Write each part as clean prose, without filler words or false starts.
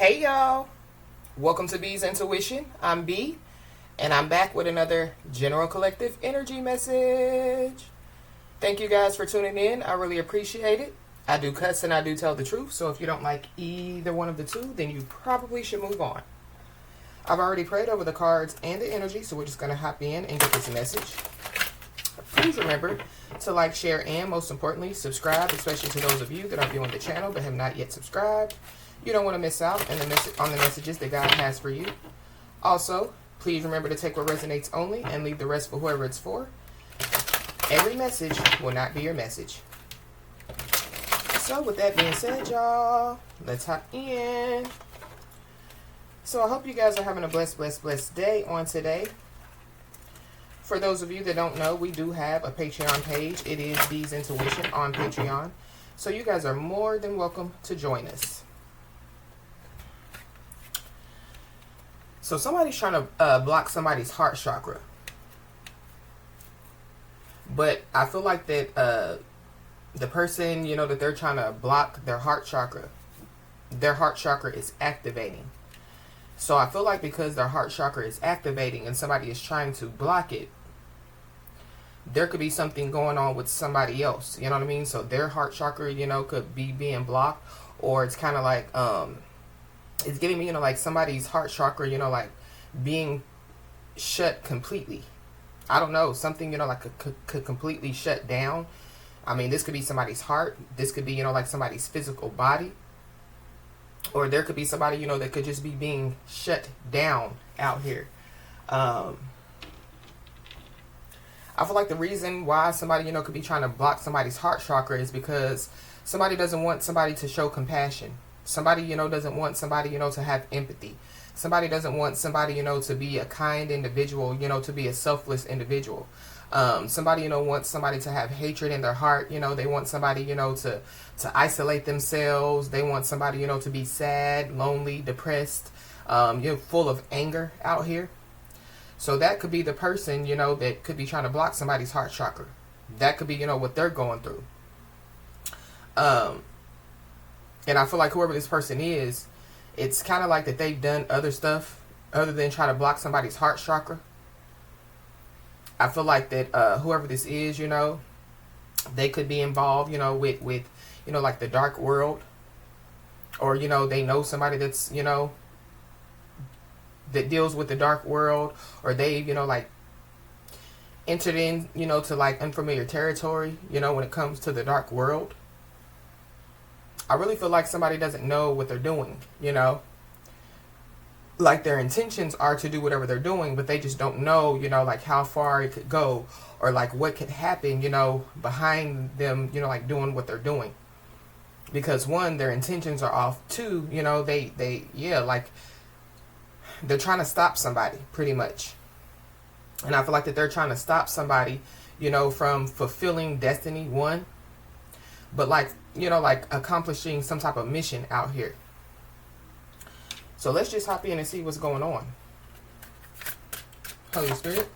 Hey y'all, welcome to B's Intuition. I'm B, and I'm back with another General Collective Energy message. Thank you guys for tuning in. I really appreciate it. I do cuss and I do tell the truth, so if you don't like either one of the two, then you probably should move on. I've already prayed over the cards and the energy, so we're just going to hop in and get this message. Please remember to like, share, and most importantly, subscribe, especially to those of you that are viewing the channel but have not yet subscribed. You don't want to miss out on the messages that God has for you. Also, please remember to take what resonates only and leave the rest for whoever it's for. Every message will not be your message. So with that being said, y'all, let's hop in. So I hope you guys are having a blessed day on today. For those of you that don't know, we do have a Patreon page. It is B's Intuition on Patreon. So you guys are more than welcome to join us. So somebody's trying to block somebody's heart chakra. But I feel like that the person, that they're trying to block their heart chakra is activating. So I feel like because their heart chakra is activating and somebody is trying to block it, there could be something going on with somebody else. You know what I mean? So their heart chakra, could be being blocked, or it's kind of like, it's giving me, like somebody's heart chakra, like being shut completely. I don't know, something, like could completely shut down. I mean, this could be somebody's heart. This could be, like somebody's physical body. Or there could be somebody, that could just be being shut down out here. I feel like the reason why somebody, could be trying to block somebody's heart chakra is because somebody doesn't want somebody to show compassion. Somebody, doesn't want somebody, to have empathy. Somebody doesn't want somebody, to be a kind individual, to be a selfless individual. Somebody, wants somebody to have hatred in their heart. They want somebody, to isolate themselves. They want somebody, to be sad, lonely, depressed, full of anger out here. So that could be the person, that could be trying to block somebody's heart chakra. That could be, what they're going through. And I feel like whoever this person is, it's kind of like that they've done other stuff other than try to block somebody's heart chakra. I feel like that whoever this is, they could be involved, with like the dark world. Or, they know somebody that's, that deals with the dark world. Or they, like entered in, to like unfamiliar territory, when it comes to the dark world. I really feel like somebody doesn't know what they're doing, like their intentions are to do whatever they're doing, but they just don't know, like how far it could go, or like what could happen, behind them, like doing what they're doing. Because one, their intentions are off. Two, like they're trying to stop somebody pretty much. And I feel like that they're trying to stop somebody, from fulfilling destiny, one, but like accomplishing some type of mission out here. So let's just hop in and see what's going on. Holy Spirit.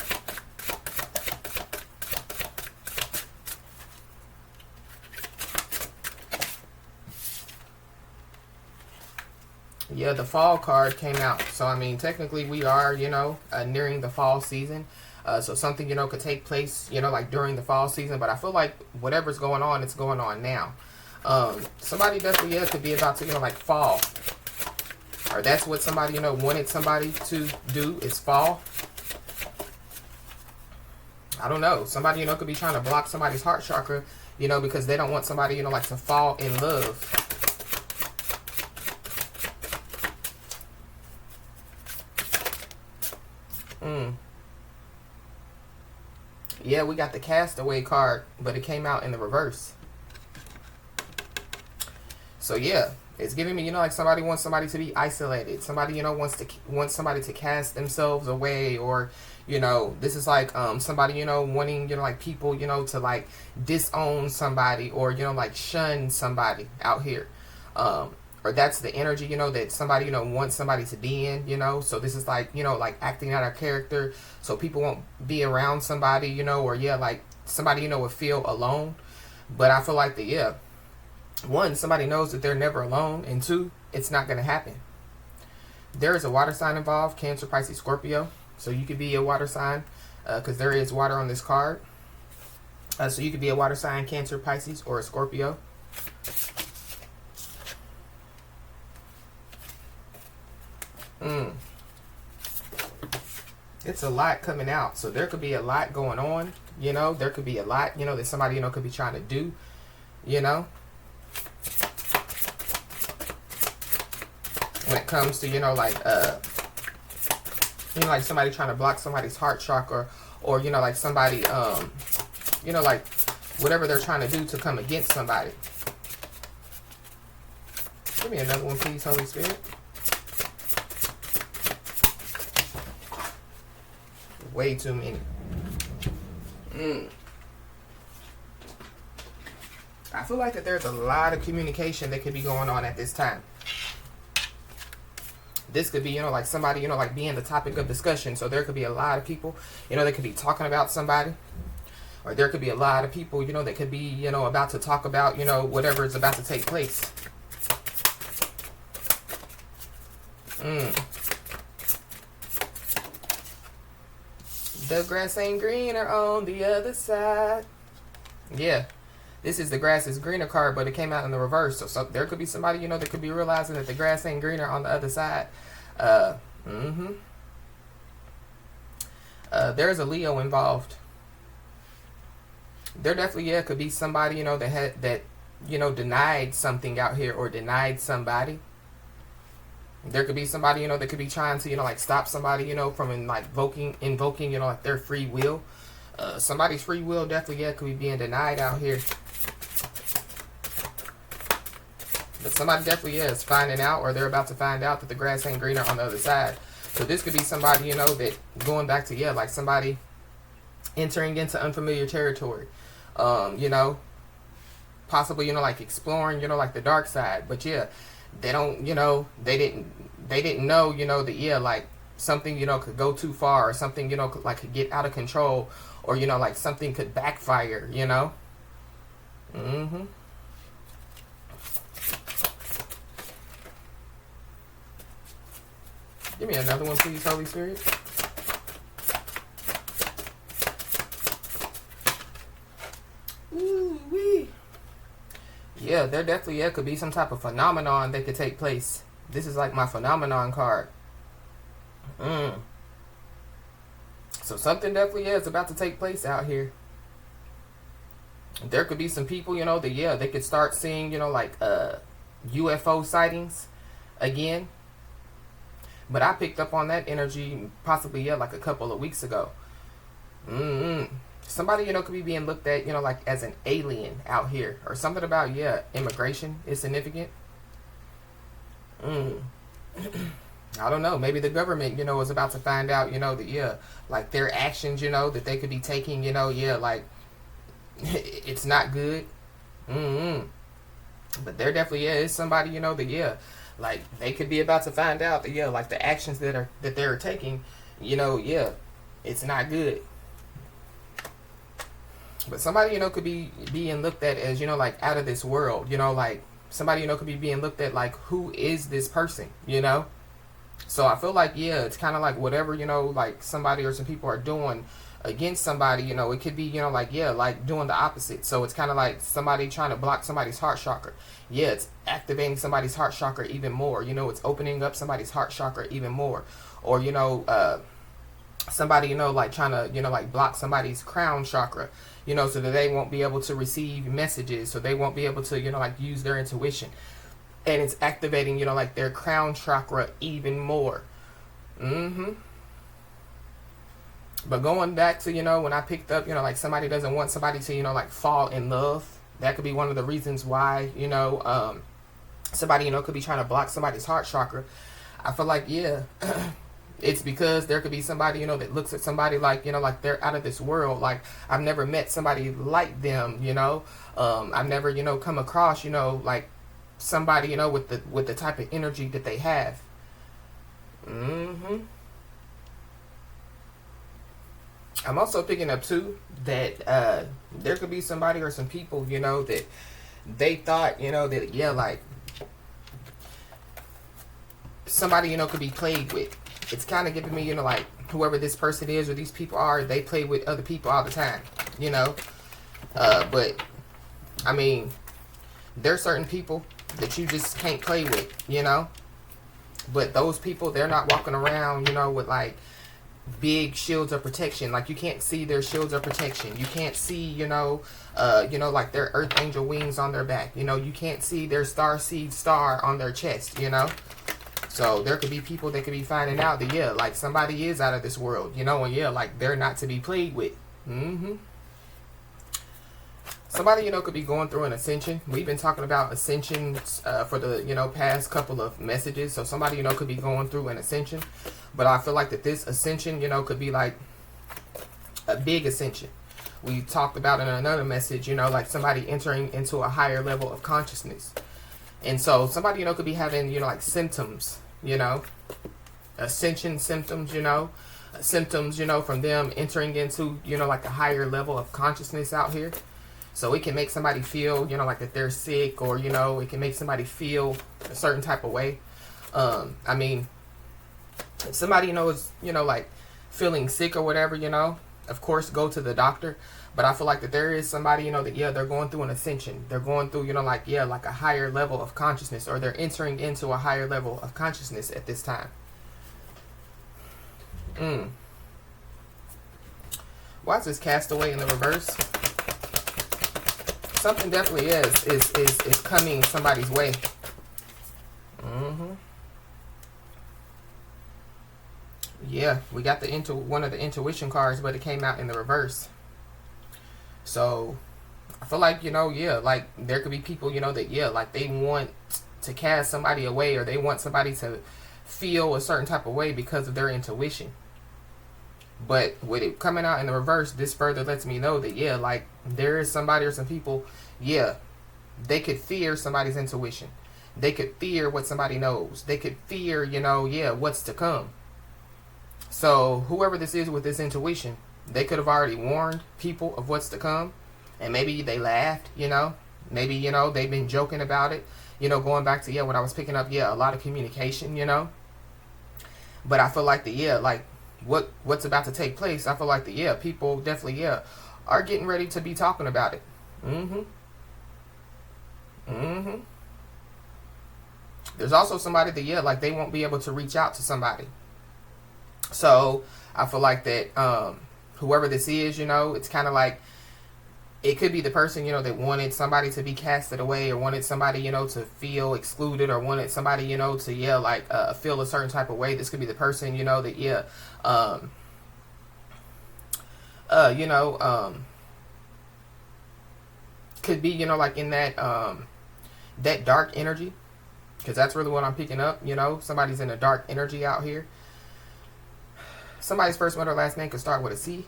Yeah, the fall card came out. So, I mean, technically we are, nearing the fall season. So something, could take place, like during the fall season. But I feel like whatever's going on, it's going on now. Somebody definitely could be about to, like fall. Or that's what somebody, wanted somebody to do, is fall. I don't know. Somebody, could be trying to block somebody's heart chakra, because they don't want somebody, like to fall in love. Yeah, we got the Castaway card, but it came out in the reverse. So yeah, it's giving me, like somebody wants somebody to be isolated. Somebody, wants somebody to cast themselves away, or, this is like somebody, wanting, like people, to like disown somebody, or, like shun somebody out here. Or that's the energy, that somebody, wants somebody to be in, so this is like, like acting out our character, so people won't be around somebody, or like somebody, would feel alone. But I feel like one, somebody knows that they're never alone, and two, it's not going to happen. There is a water sign involved, Cancer, Pisces, Scorpio. So you could be a water sign because there is water on this card. So you could be a water sign, Cancer, Pisces, or a Scorpio. It's a lot coming out. So there could be a lot going on. You know, there could be a lot, you know, that somebody, you know, could be trying to do, you know. When it comes to, you know, like somebody trying to block somebody's heart chakra, or, you know, like somebody, you know, like whatever they're trying to do to come against somebody. Give me another one, please, Holy Spirit. Way too many. I feel like that there's a lot of communication that could be going on at this time. This could be, you know, like somebody, you know, like being the topic of discussion. So there could be a lot of people, you know, that could be talking about somebody. Or there could be a lot of people, you know, that could be, you know, about to talk about, you know, whatever is about to take place. The grass ain't greener on the other side. Yeah. This is the grass is greener card, but it came out in the reverse. So there could be somebody, you know, that could be realizing that the grass ain't greener on the other side. There's a Leo involved. There definitely, yeah, could be somebody, you know, that you know, denied something out here, or denied somebody. There could be somebody, you know, that could be trying to, you know, like stop somebody, you know, from invoking, you know, like their free will. Somebody's free will definitely, yeah, could be being denied out here. But somebody definitely, yeah, is finding out, or they're about to find out that the grass ain't greener on the other side. So this could be somebody, you know, that going back to, yeah, like somebody entering into unfamiliar territory. You know, possibly, you know, like exploring, you know, like the dark side. But yeah, they don't, you know, they didn't know, you know, that, yeah, like something, you know, could go too far, or something, you know, could get out of control, or, you know, like something could backfire, you know. Give me another one, please, Holy Spirit. Ooh-wee. Yeah, there definitely, yeah, could be some type of phenomenon that could take place. This is like my phenomenon card. So something definitely, yeah, is about to take place out here. There could be some people, you know, that, yeah, they could start seeing, you know, like UFO sightings again. But I picked up on that energy possibly, yeah, like a couple of weeks ago. Somebody, you know, could be being looked at, you know, like as an alien out here. Or something about, yeah, immigration is significant. I don't know. Maybe the government, you know, is about to find out, you know, that, yeah, like their actions, you know, that they could be taking, you know, yeah, like it's not good. But there definitely, yeah, is somebody, you know, that, yeah, like they could be about to find out that, yeah, like the actions that they're taking, you know, yeah, it's not good. But somebody, you know, could be being looked at as, you know, like out of this world, you know, like somebody, you know, could be being looked at like, who is this person, you know? So I feel like, yeah, it's kind of like whatever, you know, like somebody or some people are doing against somebody, you know, it could be, you know, like, yeah, like doing the opposite. So it's kind of like somebody trying to block somebody's heart chakra. Yeah, it's activating somebody's heart chakra even more. You know, it's opening up somebody's heart chakra even more. Or, you know, somebody, you know, like trying to, you know, like block somebody's crown chakra, you know, so that they won't be able to receive messages, so they won't be able to, you know, like use their intuition. And it's activating, you know, like their crown chakra even more. But going back to, you know, when I picked up, you know, like somebody doesn't want somebody to, you know, like fall in love. That could be one of the reasons why, you know, somebody, you know, could be trying to block somebody's heart chakra. I feel like, yeah, it's because there could be somebody, you know, that looks at somebody like, you know, like they're out of this world. Like, I've never met somebody like them, you know. I've never, you know, come across, you know, like somebody, you know, with the type of energy that they have. I'm also picking up too that there could be somebody or some people, you know, that they thought, you know, that, yeah, like somebody, you know, could be played with. It's kind of giving me, you know, like whoever this person is or these people are, they play with other people all the time, you know. But I mean, there's certain people that you just can't play with, you know. But those people, they're not walking around, you know, with like big shields of protection. Like you can't see their shields of protection. You can't see, you know, like their earth angel wings on their back. You know, you can't see their star seed star on their chest, you know. So there could be people that could be finding out that, yeah, like somebody is out of this world, you know, and yeah, like they're not to be played with. Somebody, you know, could be going through an ascension. We've been talking about ascensions for the, you know, past couple of messages. So somebody, you know, could be going through an ascension. But I feel like that this ascension, you know, could be like a big ascension. We talked about in another message, you know, like somebody entering into a higher level of consciousness. And so somebody, you know, could be having, you know, like symptoms, you know, ascension symptoms, you know, symptoms, you know, from them entering into, you know, like a higher level of consciousness out here. So it can make somebody feel, you know, like that they're sick, or, you know, it can make somebody feel a certain type of way. I mean, if somebody, you know, is, you know, like feeling sick or whatever, you know, of course, go to the doctor. But I feel like that there is somebody, you know, that, yeah, they're going through an ascension. They're going through, you know, like, yeah, like a higher level of consciousness, or they're entering into a higher level of consciousness at this time. Why is this castaway in the reverse? Something definitely is coming somebody's way. Yeah, we got one of the intuition cards, but it came out in the reverse. So I feel like, you know, yeah, like there could be people, you know, that, yeah, like they want to cast somebody away, or they want somebody to feel a certain type of way because of their intuition. But with it coming out in the reverse, this further lets me know that, yeah, like there is somebody or some people, yeah, they could fear somebody's intuition. They could fear what somebody knows. They could fear, you know, yeah, what's to come. So whoever this is with this intuition, they could have already warned people of what's to come. And maybe they laughed, you know. Maybe, you know, they've been joking about it. You know, going back to, yeah, what I was picking up, yeah, a lot of communication, you know. But I feel like yeah, like what's about to take place, I feel like yeah, people definitely, yeah, are getting ready to be talking about it. There's also somebody that, yeah, like they won't be able to reach out to somebody. So I feel like that whoever this is, you know, it's kind of like it could be the person, you know, that wanted somebody to be casted away, or wanted somebody, you know, to feel excluded, or wanted somebody, you know, to, yeah, like feel a certain type of way. This could be the person, you know, that, yeah, you know, could be, you know, like in that that dark energy, because that's really what I'm picking up. You know, somebody's in a dark energy out here. Somebody's first, middle, last name could start with a C.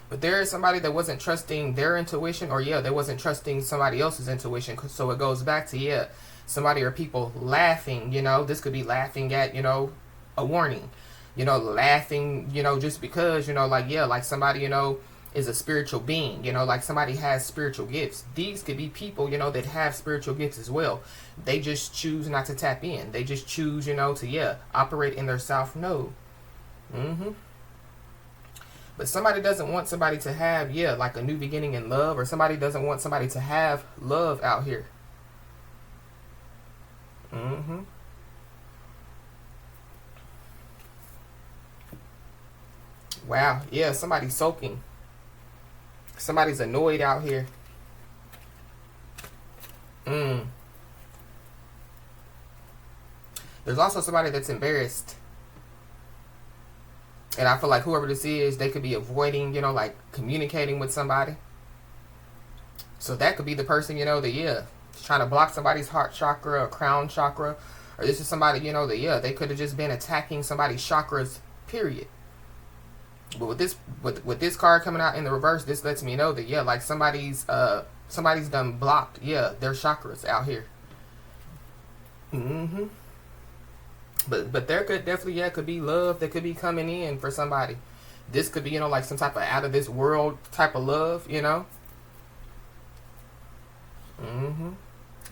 But there is somebody that wasn't trusting their intuition, or, yeah, they wasn't trusting somebody else's intuition. So it goes back to, yeah, somebody or people laughing, you know. This could be laughing at, you know, a warning. You know, laughing, you know, just because, you know, like, yeah, like somebody, you know, is a spiritual being. You know, like somebody has spiritual gifts. These could be people, you know, that have spiritual gifts as well. They just choose not to tap in. They just choose, you know, to, yeah, operate in their south node. But somebody doesn't want somebody to have, yeah, like a new beginning in love, or somebody doesn't want somebody to have love out here. Wow, yeah, somebody's sulking. Somebody's annoyed out here. There's also somebody that's embarrassed. And I feel like whoever this is, they could be avoiding, you know, like communicating with somebody. So that could be the person, you know, that, yeah, is trying to block somebody's heart chakra or crown chakra. Or this is somebody, you know, that, yeah, they could have just been attacking somebody's chakras, period. But with this card coming out in the reverse, this lets me know that, yeah, like somebody's done blocked, yeah, their chakras out here. But there could definitely, yeah, could be love that could be coming in for somebody. This could be, you know, like some type of out of this world type of love, you know.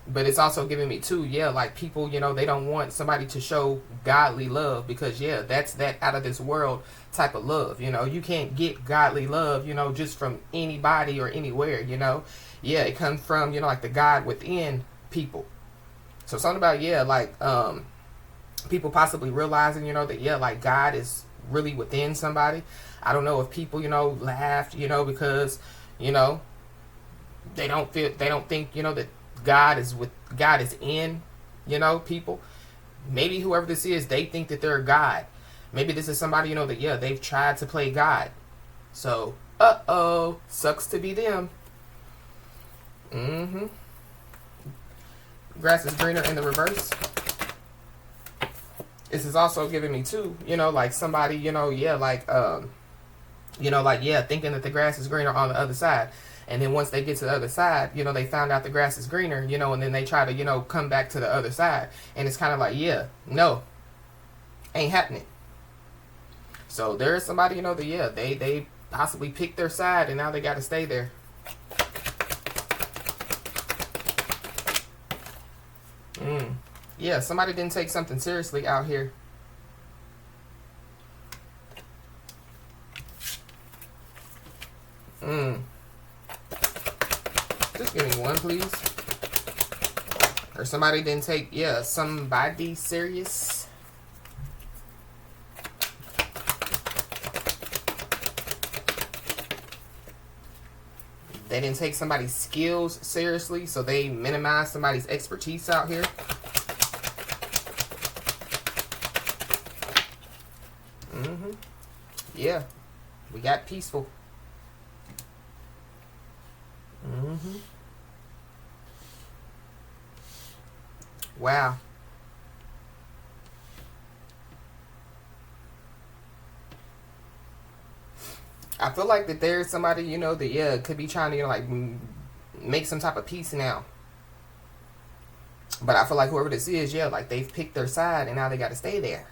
But it's also giving me too, yeah, like people, they don't want somebody to show godly love, because yeah, that's that out of this world type of love. You can't get godly love, just from anybody or anywhere. Yeah, it comes from, like the God within people. So something about, yeah, like people possibly realizing, that yeah, like God is really within somebody. I don't know if people, laughed, because, they don't think, that God is in, people. Maybe whoever this is, they think that they're God. Maybe this is somebody, that, yeah, they've tried to play God. So, sucks to be them. Grass is greener in the reverse. This is also giving me too, like somebody, yeah, like, yeah, thinking that the grass is greener on the other side. And then once they get to the other side, they found out the grass is greener, and then they try to, come back to the other side. And it's kind of like, yeah, no, ain't happening. So there is somebody, that, yeah, they possibly picked their side and now they got to stay there. Yeah, somebody didn't take something seriously out here. Just give me one, please. Or somebody didn't take, yeah, somebody serious. They didn't take somebody's skills seriously, so they minimize somebody's expertise out here. Yeah, we got peaceful. Wow. I feel like that there's somebody, that, yeah, could be trying to, like, make some type of peace now. But I feel like whoever this is, yeah, like, they've picked their side and now they got to stay there.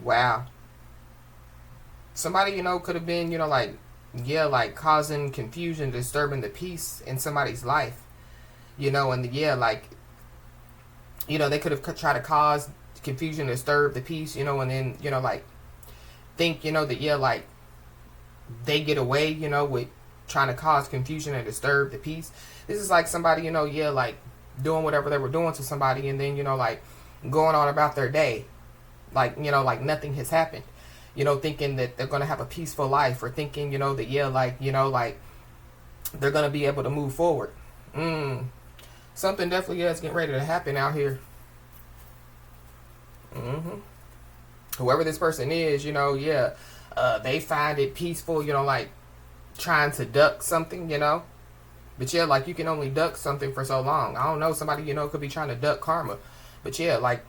Wow. Somebody, could have been, like, yeah, like, causing confusion, disturbing the peace in somebody's life. And, yeah, like, they could have tried to cause confusion, disturb the peace, and then, like, think, that, yeah, like, they get away, with trying to cause confusion and disturb the peace. This is like somebody, yeah, like, doing whatever they were doing to somebody and then, like, going on about their day. Like, like nothing has happened. Thinking that they're going to have a peaceful life, or thinking, that, yeah, like, like, they're going to be able to move forward. Something definitely is getting ready to happen out here. Whoever this person is, yeah, they find it peaceful, like, trying to duck something, But yeah, like, you can only duck something for so long. I don't know, somebody, could be trying to duck karma. But yeah, like,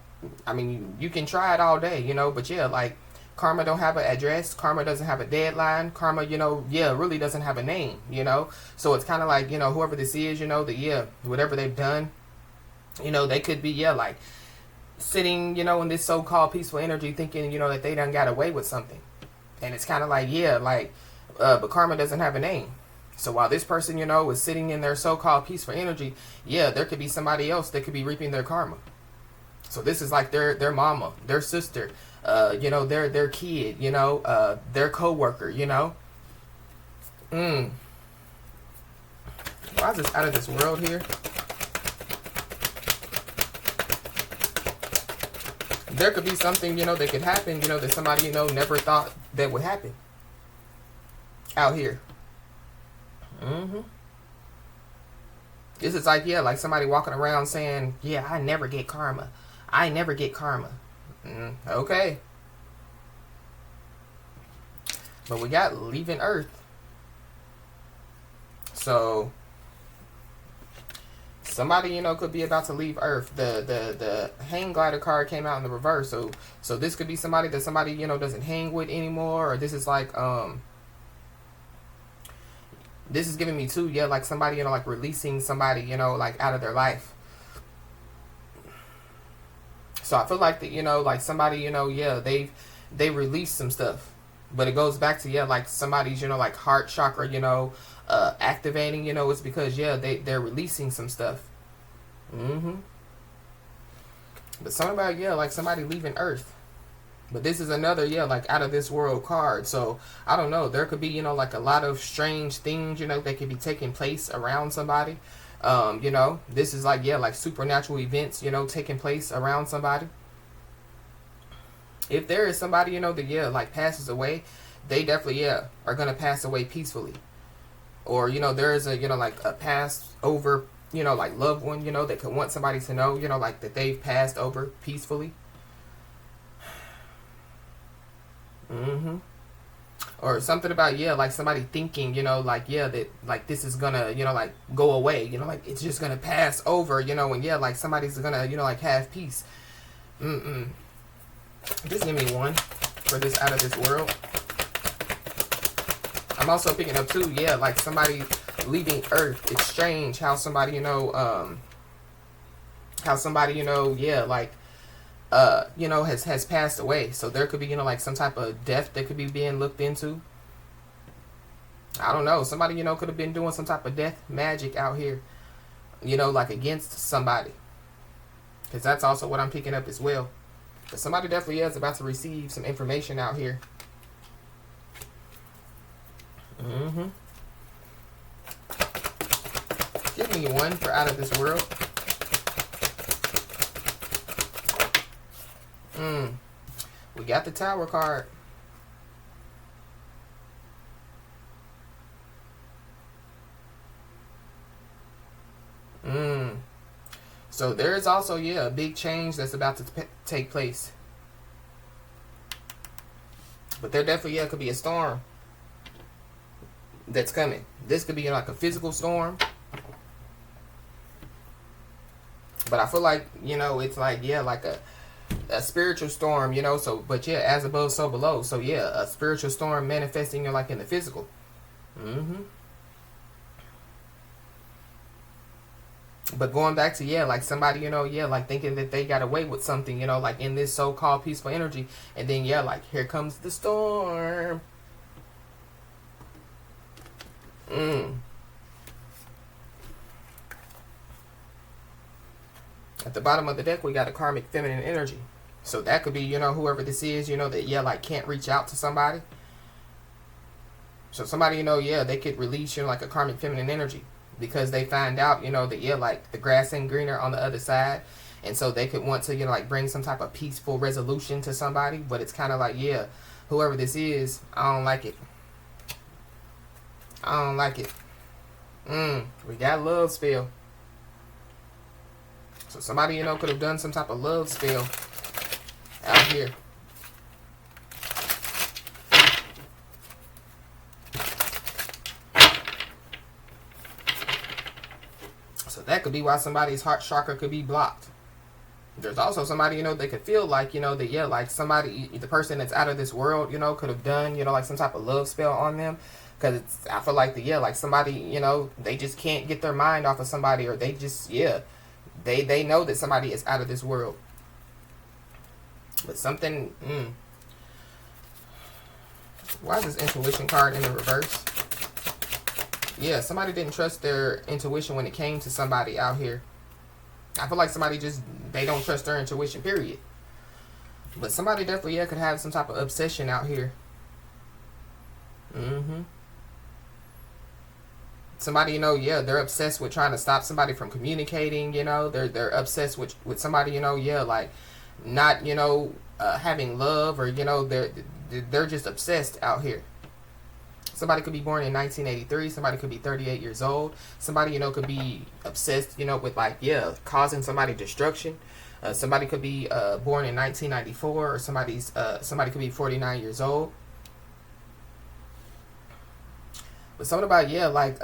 I mean, you can try it all day, but yeah, like, karma don't have an address. Karma doesn't have a deadline. Karma, yeah, really doesn't have a name, So it's kind of like, whoever this is, that, yeah, whatever they've done, they could be, yeah, like, sitting, in this so-called peaceful energy thinking, that they done got away with something. And it's kind of like, yeah, like, but karma doesn't have a name. So while this person, is sitting in their so-called peaceful energy, yeah, there could be somebody else that could be reaping their karma. So this is like their mama, their sister, their kid, their co-worker, Why is this out of this world here? There could be something, that could happen, that somebody, never thought that would happen. Out here. This is like, yeah, like somebody walking around saying, yeah, I never get karma. I never get karma. Okay. But we got leaving Earth. So somebody, could be about to leave Earth. The hang glider card came out in the reverse. So this could be somebody that somebody, doesn't hang with anymore. Or this is like, this is giving me too, yeah, like somebody, like releasing somebody, like out of their life. So I feel like that, like somebody, yeah, they released some stuff. But it goes back to, yeah, like somebody's, you know, like heart chakra, you know, activating, you know, it's because, yeah, they're releasing some stuff. But something about, yeah, like somebody leaving Earth. But this is another, yeah, like out of this world card. So I don't know. There could be, you know, like a lot of strange things, you know, that could be taking place around somebody. You know, this is like, yeah, like supernatural events, you know, taking place around somebody. If there is somebody, you know, that, yeah, like passes away, they definitely, yeah, are going to pass away peacefully. Or, you know, there is a, you know, like a passed over, you know, like loved one, you know, that could want somebody to know, you know, like that they've passed over peacefully. Or something about, yeah, like somebody thinking, you know, like, yeah, that like this is gonna, you know, like go away, you know, like it's just gonna pass over, you know, and yeah, like somebody's gonna, you know, like have peace. Just give me one for this out of this world. I'm also picking up too, yeah, like somebody leaving Earth. It's strange how somebody, you know, yeah, like you know, has passed away. So there could be, you know, like some type of death that could be being looked into. I don't know. Somebody, you know, could have been doing some type of death magic out here, you know, like against somebody. Because that's also what I'm picking up as well. But somebody definitely is about to receive some information out here. Give me one for out of this world. We got the Tower card. So there is also, yeah, a big change that's about to take place. But there definitely, yeah, could be a storm that's coming. This could be like a physical storm. But I feel like, you know, it's like, yeah, like a spiritual storm, you know. So, but yeah, as above, so below. So yeah, a spiritual storm manifesting, you know, like in the physical. But going back to, yeah, like somebody, you know, yeah, like thinking that they got away with something, you know, like in this so-called peaceful energy. And then, yeah, like here comes the storm. At the bottom of the deck, we got a karmic feminine energy. So that could be, you know, whoever this is, you know, that, yeah, like can't reach out to somebody. So somebody, you know, yeah, they could release, you know, like a karmic feminine energy. Because they find out, you know, that, yeah, like the grass ain't greener on the other side. And so they could want to, you know, like bring some type of peaceful resolution to somebody. But it's kind of like, yeah, whoever this is, I don't like it. I don't like it. We got love spell. So somebody, you know, could have done some type of love spell out here. So that could be why somebody's heart chakra could be blocked. There's also somebody, you know, they could feel like, you know, that, yeah, like somebody, the person that's out of this world, you know, could have done, you know, like some type of love spell on them. Because it's, I feel like, yeah, like somebody, you know, they just can't get their mind off of somebody, or they just, yeah, they know that somebody is out of this world. But something, why is this intuition card in the reverse? Yeah, somebody didn't trust their intuition when it came to somebody out here. I feel like somebody just, they don't trust their intuition, period. But somebody definitely, yeah, could have some type of obsession out here. Somebody, you know, yeah, they're obsessed with trying to stop somebody from communicating, you know. They're obsessed with somebody, you know, yeah, like not, you know, having love, or, you know, they're just obsessed out here. Somebody could be born in 1983. Somebody could be 38 years old. Somebody, you know, could be obsessed, you know, with like, yeah, causing somebody destruction. Somebody could be born in 1994, or somebody could be 49 years old. But something about, yeah, like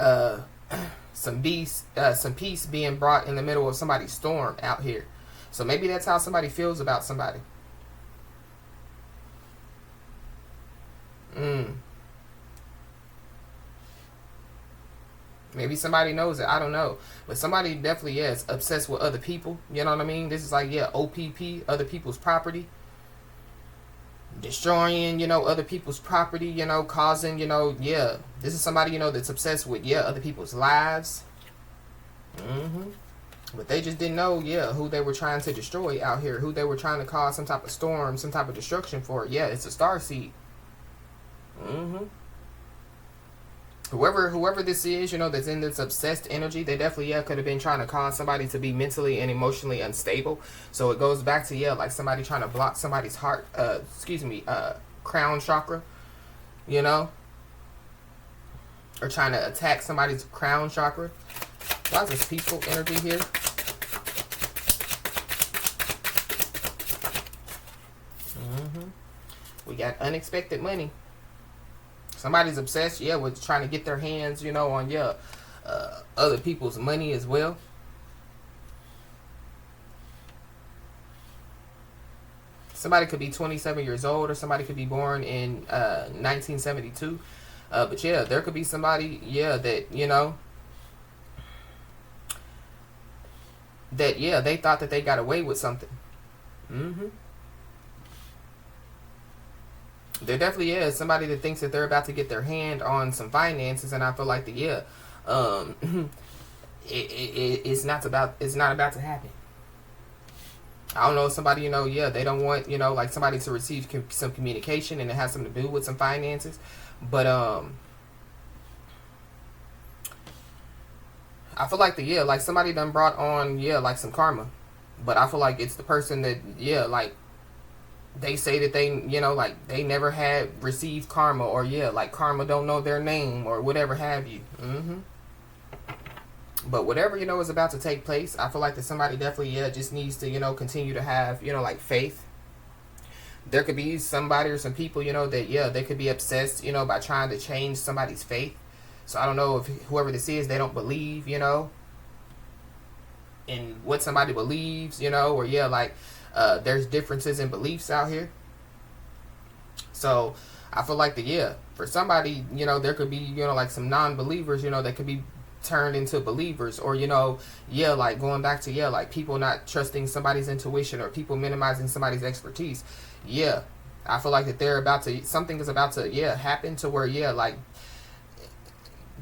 some peace being brought in the middle of somebody's storm out here. So maybe that's how somebody feels about somebody. Maybe somebody knows it. I don't know. But somebody definitely is obsessed with other people. You know what I mean? This is like, yeah, OPP, other people's property. destroying, other people's property, causing, yeah. This is somebody, that's obsessed with, yeah, other people's lives. But they just didn't know, yeah, who they were trying to destroy out here, who they were trying to cause some type of storm, some type of destruction for. Yeah, it's a starseed. Whoever this is, that's in this obsessed energy, they definitely, yeah, could have been trying to cause somebody to be mentally and emotionally unstable. So it goes back to, yeah, like somebody trying to block somebody's heart, crown chakra, or trying to attack somebody's crown chakra. Why is this peaceful energy here? We got unexpected money. Somebody's obsessed, yeah, with trying to get their hands, on, yeah, other people's money as well. Somebody could be 27 years old, or somebody could be born in 1972. But yeah, there could be somebody, yeah, that, that, yeah, they thought that they got away with something. There definitely is somebody that thinks that they're about to get their hand on some finances, and I feel like it's not about to happen. I don't know, somebody, yeah, they don't want, like somebody to receive some communication, and it has something to do with some finances. But I feel like like somebody done brought on, yeah, like some karma. But I feel like it's the person that, yeah, like they say that they, like they never had received karma, or yeah, like karma don't know their name, or whatever have you. But whatever, is about to take place, I feel like that somebody definitely, yeah, just needs to, continue to have, like faith. There could be somebody or some people, that, yeah, they could be obsessed, by trying to change somebody's faith. So I don't know if whoever this is, they don't believe, in what somebody believes, or yeah, like there's differences in beliefs out here. So I feel like for somebody, there could be, like some non-believers, that could be turned into believers, or yeah, like going back to, yeah, like people not trusting somebody's intuition, or people minimizing somebody's expertise. Yeah, I feel like that something is about to, yeah, happen to where, yeah, like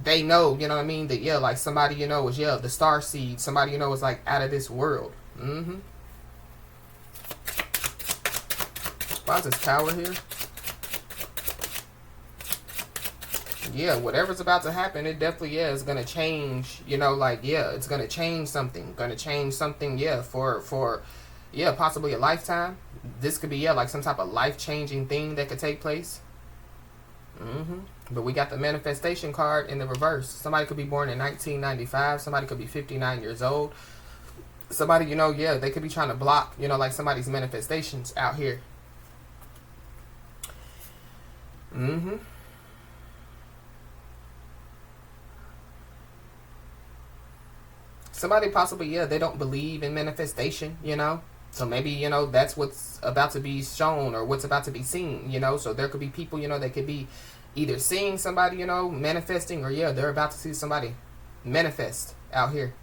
they know, what I mean, that, yeah, like somebody, is, yeah, the star seed, somebody, is like out of this world. Why is this Tower here? Yeah, whatever's about to happen, it definitely, yeah, is going to change, like, yeah, it's going to change something. Yeah, for, yeah, possibly a lifetime. This could be, yeah, like some type of life-changing thing that could take place. But we got the manifestation card in the reverse. Somebody could be born in 1995. Somebody could be 59 years old. Somebody, yeah, they could be trying to block, like somebody's manifestations out here. Somebody possibly, yeah, they don't believe in manifestation, So maybe, that's what's about to be shown, or what's about to be seen, So there could be people, that could be either seeing somebody, manifesting, or yeah, they're about to see somebody manifest out here.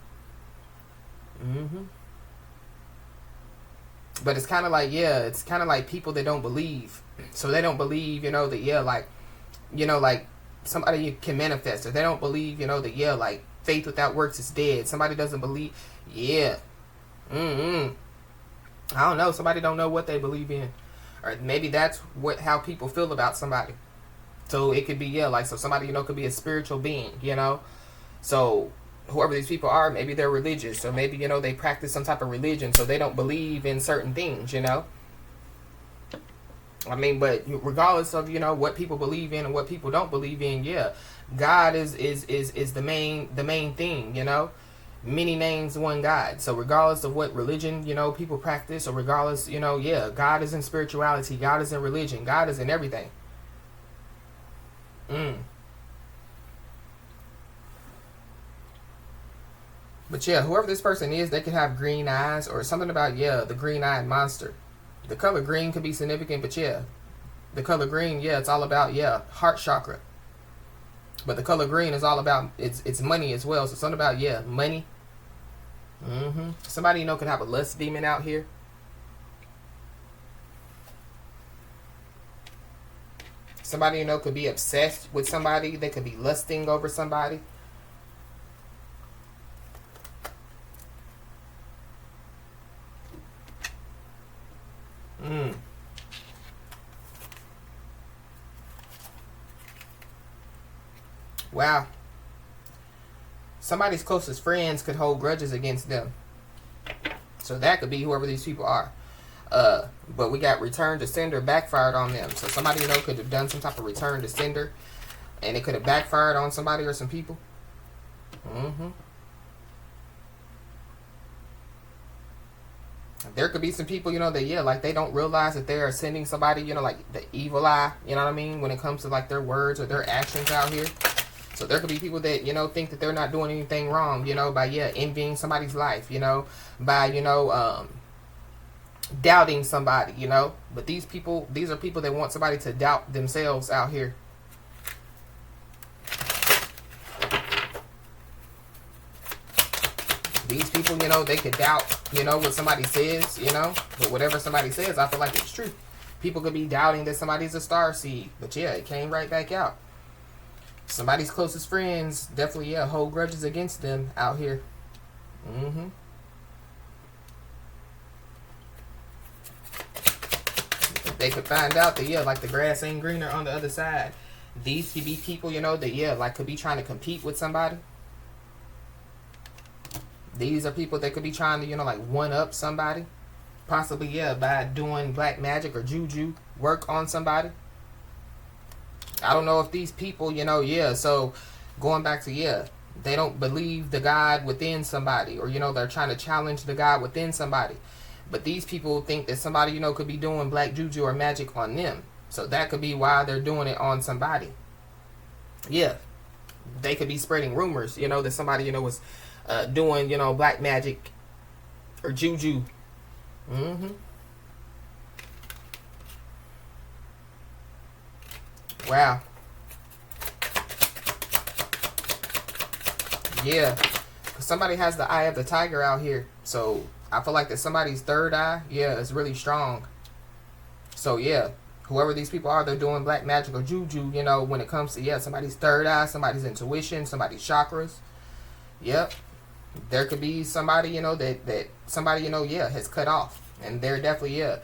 But it's kind of like, yeah, it's kind of like people that don't believe. So they don't believe, that, yeah, like, like somebody can manifest, or they don't believe, that, yeah, like faith without works is dead. Somebody doesn't believe, yeah. I don't know. Somebody don't know what they believe in, or maybe that's how people feel about somebody. So it could be, yeah, like, so somebody, could be a spiritual being, So whoever these people are, maybe they're religious, or maybe, they practice some type of religion, so they don't believe in certain things, I mean, but regardless of, what people believe in and what people don't believe in, yeah, God is the main thing, Many names, one God. So regardless of what religion, people practice, or regardless, yeah, God is in spirituality, God is in religion, God is in everything. But yeah, whoever this person is, they could have green eyes, or something about, yeah, the green-eyed monster. The color green could be significant, but yeah, the color green, yeah, it's all about, yeah, heart chakra. But the color green is all about, it's money as well. So something about, yeah, money. Somebody, could have a lust demon out here. Somebody, you know, could be obsessed with somebody. They could be lusting over somebody. Wow. Somebody's closest friends could hold grudges against them. So that could be whoever these people are. But we got return to sender backfired on them. So somebody, you know, could have done some type of return to sender, and it could have backfired on somebody or some people. There could be some people, you know, that, yeah, like they don't realize that they are sending somebody, you know, like the evil eye, you know what I mean, when it comes to like their words or their actions out here. So there could be people that, you know, think that they're not doing anything wrong, you know, by, yeah, envying somebody's life, you know, by, you know, doubting somebody, you know. But these are people that want somebody to doubt themselves out here. These people, you know, they could doubt, you know, what somebody says, you know. But whatever somebody says, I feel like it's true. People could be doubting that somebody's a star seed. But yeah, it came right back out. Somebody's closest friends definitely, yeah, hold grudges against them out here. They could find out that, yeah, like the grass ain't greener on the other side. These could be people, you know, that, yeah, like could be trying to compete with somebody. These are people that could be trying to, you know, like one-up somebody. Possibly, yeah, by doing black magic or juju work on somebody. I don't know if these people, you know, yeah, so going back to, yeah, they don't believe the God within somebody, or, you know, they're trying to challenge the God within somebody. But these people think that somebody, you know, could be doing black juju or magic on them. So that could be why they're doing it on somebody. Yeah. They could be spreading rumors, you know, that somebody, you know, was doing, you know, black magic or juju. Wow. Yeah. Somebody has the eye of the tiger out here. So I feel like that somebody's third eye, yeah, is really strong. So yeah, whoever these people are, they're doing black magic or juju, you know, when it comes to, yeah, somebody's third eye, somebody's intuition, somebody's chakras. Yep. There could be somebody, you know, that somebody, you know, yeah, has cut off. And they're definitely, yeah,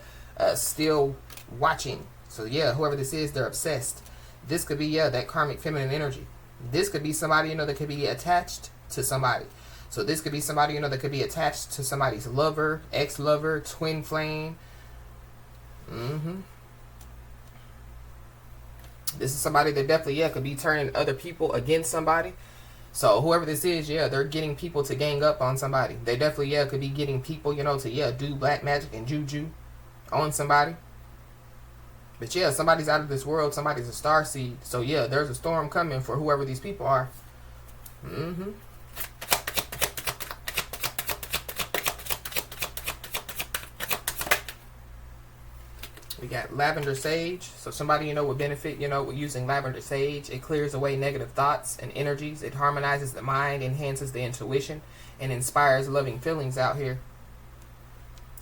still watching. So yeah, whoever this is, they're obsessed. This could be, yeah, that karmic feminine energy. This could be somebody, you know, that could be attached to somebody. So this could be somebody, you know, that could be attached to somebody's lover, ex-lover, twin flame. This is somebody that definitely, yeah, could be turning other people against somebody. So whoever this is, yeah, they're getting people to gang up on somebody. They definitely, yeah, could be getting people, you know, to, yeah, do black magic and juju on somebody. But yeah, somebody's out of this world. Somebody's a star seed. So yeah, there's a storm coming for whoever these people are. We got lavender sage. So somebody, you know, would benefit, you know, with using lavender sage. It clears away negative thoughts and energies. It harmonizes the mind, enhances the intuition, and inspires loving feelings out here.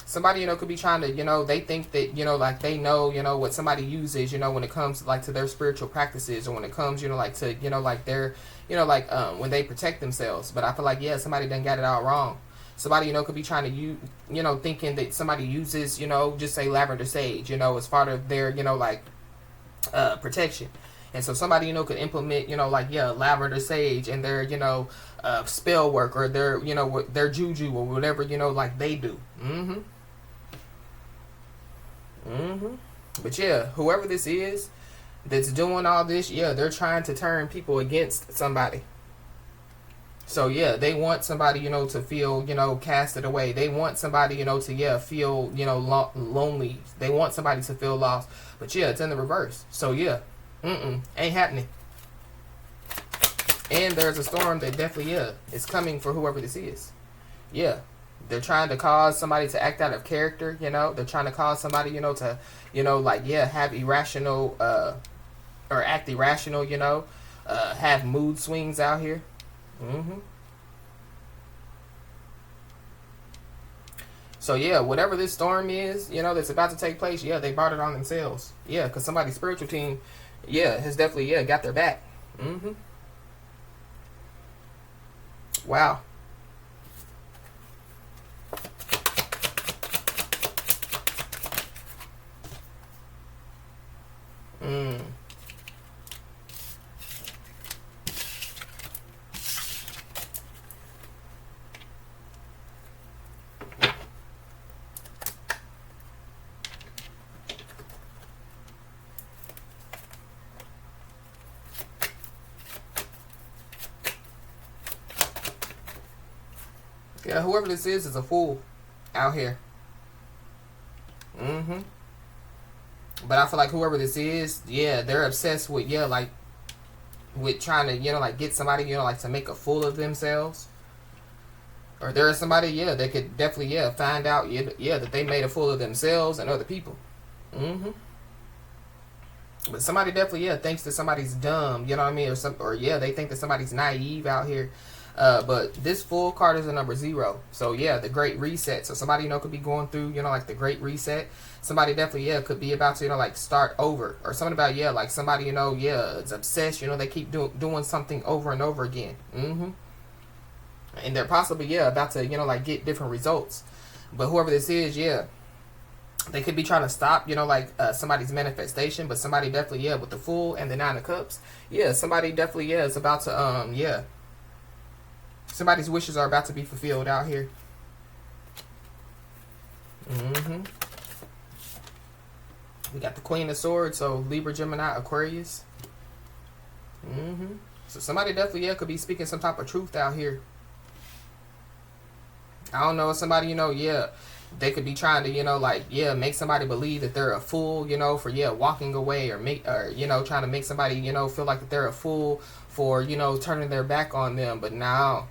Somebody, you know, could be trying to, you know, they think that, you know, like they know, you know, what somebody uses, you know, when it comes like to their spiritual practices, or when it comes, you know, like to, you know, like their, you know, like when they protect themselves. But I feel like, yeah, somebody done got it all wrong. Somebody, you know, could be trying to use, you know, thinking that somebody uses, you know, just say lavender sage, you know, as part of their, you know, like protection. And so somebody, you know, could implement, you know, like, yeah, lavender sage and their, you know, spell work, or their, you know, their juju, or whatever, you know, like they do. But yeah, whoever this is that's doing all this, yeah, they're trying to turn people against somebody. So yeah, they want somebody, you know, to feel, you know, casted away. They want somebody, you know, to, yeah, feel, you know, lonely. They want somebody to feel lost. But yeah, it's in the reverse. So yeah, ain't happening. And there's a storm that definitely, yeah, is coming for whoever this is. Yeah. They're trying to cause somebody to act out of character, you know. They're trying to cause somebody, you know, to, you know, like, yeah, have irrational, or act irrational, you know. Have mood swings out here. So, yeah, whatever this storm is, you know, that's about to take place, yeah, they brought it on themselves. Yeah, because somebody's spiritual team yeah, has definitely, yeah, got their back. Wow. Mm. Yeah, whoever this is a fool out here. But I feel like whoever this is, yeah, they're obsessed with, yeah, like, with trying to, like, get somebody, like, to make a fool of themselves. Or there is somebody, yeah, that could definitely, yeah, find out, yeah, that they made a fool of themselves and other people. But somebody definitely, yeah, thinks that somebody's dumb, you know what I mean? Or yeah, they think that somebody's naive out here. But this full card is a number 0. So yeah, the great reset. So somebody, could be going through, like the great reset. Somebody definitely, yeah, could be about to, like start over. Or something about, yeah, like somebody, yeah, is obsessed, they keep doing something over and over again. And they're possibly, yeah, about to, like get different results. But whoever this is, yeah, they could be trying to stop, like somebody's manifestation. But somebody definitely, yeah, with the Fool and the 9 of Cups, yeah, somebody definitely, yeah, is about to, yeah, somebody's wishes are about to be fulfilled out here. We got the Queen of Swords, so Libra, Gemini, Aquarius. So somebody definitely, yeah, could be speaking some type of truth out here. I don't know, somebody, yeah, they could be trying to, like, yeah, make somebody believe that they're a fool, for, yeah, walking away, or trying to make somebody, feel like that they're a fool for, turning their back on them. But now,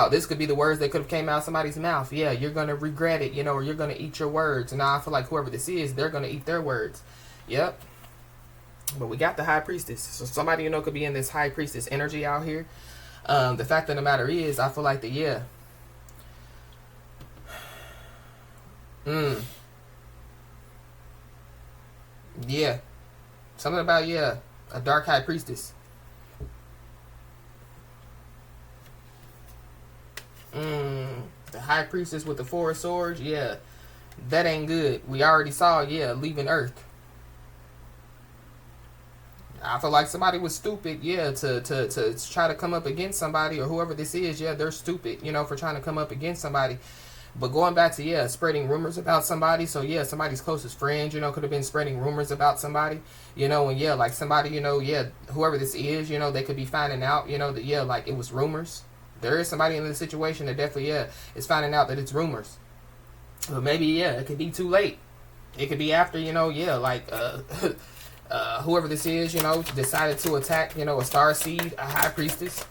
this could be the words that could have came out of somebody's mouth. Yeah, you're going to regret it, or you're going to eat your words. And now I feel like whoever this is, they're going to eat their words. Yep. But we got the High Priestess. So somebody, could be in this High Priestess energy out here. The fact of the matter is, I feel like that, yeah. Yeah. Something about, yeah, a dark High Priestess. The High Priestess with the 4 of Swords, yeah, that ain't good. We already saw, yeah, leaving Earth. I feel like somebody was stupid, yeah, to try to come up against somebody, or whoever this is, yeah, they're stupid, for trying to come up against somebody. But going back to, yeah, spreading rumors about somebody. So, yeah, somebody's closest friend, could have been spreading rumors about somebody, and, yeah, like somebody, yeah, whoever this is, they could be finding out, that, yeah, like it was rumors. There is somebody in the situation that definitely, yeah, is finding out that it's rumors. But maybe, yeah, it could be too late. It could be after, yeah, like, whoever this is, decided to attack, a star seed, a High Priestess.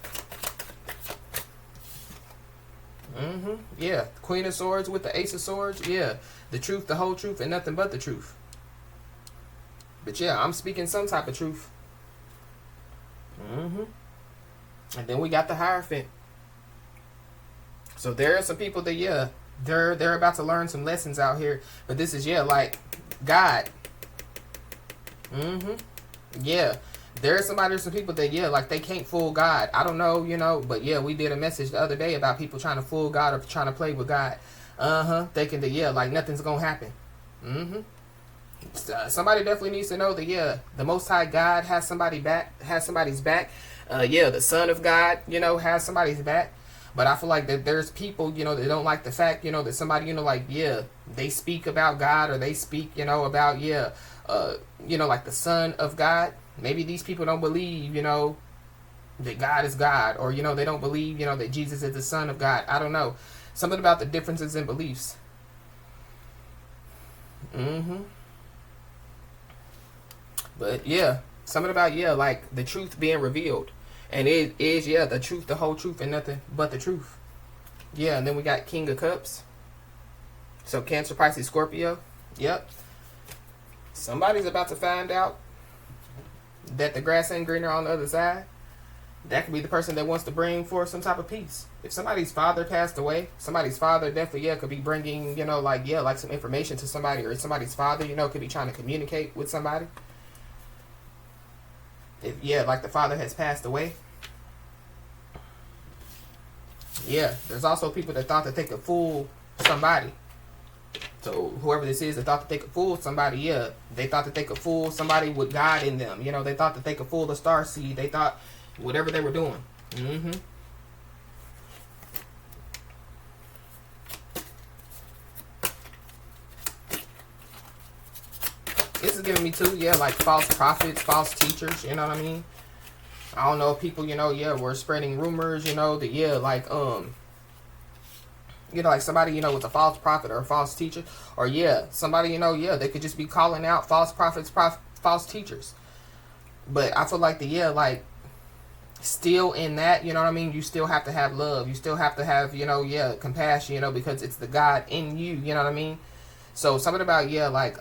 Yeah, Queen of Swords with the Ace of Swords. Yeah, the truth, the whole truth, and nothing but the truth. But yeah, I'm speaking some type of truth. And then we got the Hierophant. So there are some people that, yeah, they're about to learn some lessons out here. But this is, yeah, like God. Yeah. There's some people that, yeah, like they can't fool God. I don't know, but yeah, we did a message the other day about people trying to fool God or trying to play with God. Thinking that, yeah, like nothing's gonna happen. Somebody definitely needs to know that, yeah, the Most High God has somebody's back. Yeah, the Son of God, has somebody's back. But I feel like that there's people, that don't like the fact, that somebody, like, yeah, they speak about God, or they speak, about, yeah, like the Son of God. Maybe these people don't believe, that God is God, or, they don't believe, that Jesus is the Son of God. I don't know. Something about the differences in beliefs. But yeah, something about, yeah, like the truth being revealed. And it is, yeah, the truth, the whole truth, and nothing but the truth. Yeah, and then we got King of Cups. So Cancer, Pisces, Scorpio. Yep. Somebody's about to find out that the grass ain't greener on the other side. That could be the person that wants to bring forth some type of peace. If somebody's father passed away, somebody's father definitely, yeah, could be bringing, like, yeah, like some information to somebody, or somebody's father, could be trying to communicate with somebody. If like the father has passed away. Yeah, there's also people that thought that they could fool somebody. So whoever this is that thought that they could fool somebody, yeah, they thought that they could fool somebody with God in them. You know, they thought that they could fool the star seed. They thought whatever they were doing. This is giving me too, yeah, like false prophets, false teachers, you know what I mean? I don't know if people, you know, yeah, were spreading rumors, you know, that, yeah, like, you know, like somebody, you know, with a false prophet or a false teacher, or, yeah, somebody, you know, yeah, they could just be calling out false prophets, false teachers. But I feel like like, still in that, you know what I mean? You still have to have love. You still have to have, you know, yeah, compassion, you know, because it's the God in you, you know what I mean? So something about, yeah, like,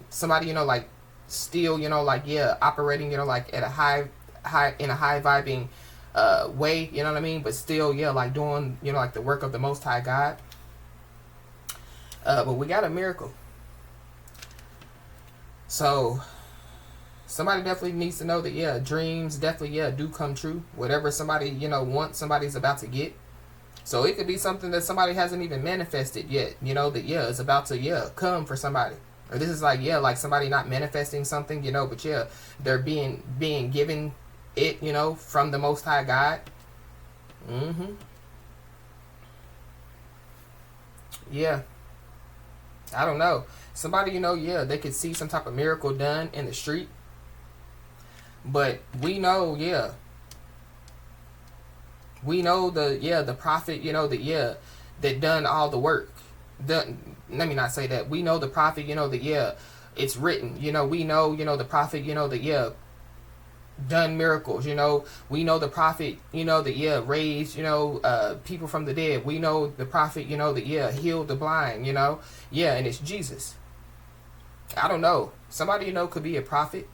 somebody, you know, like, still, you know, like, yeah, operating, you know, like, at a high vibing, way, you know what I mean? But still, yeah, like, doing, you know, like, the work of the Most High God. But we got a miracle. So, somebody definitely needs to know that, yeah, dreams definitely, yeah, do come true. Whatever somebody, you know, wants, somebody's about to get. So it could be something that somebody hasn't even manifested yet, you know, that, yeah, is about to, yeah, come for somebody. Or this is like, yeah, like somebody not manifesting something, you know, but yeah, they're being given it, you know, from the Most High God. Yeah. I don't know. Somebody, you know, yeah, they could see some type of miracle done in the street. But we know, yeah, we know the prophet, you know, that done all the work. Let me not say that. We know the prophet, you know, it's written. You know, we know, you know, the prophet, you know, done miracles, you know. We know the prophet, you know, raised, you know, people from the dead. We know the prophet, you know, healed the blind, you know. Yeah, and it's Jesus. I don't know. Somebody, you know, could be a prophet.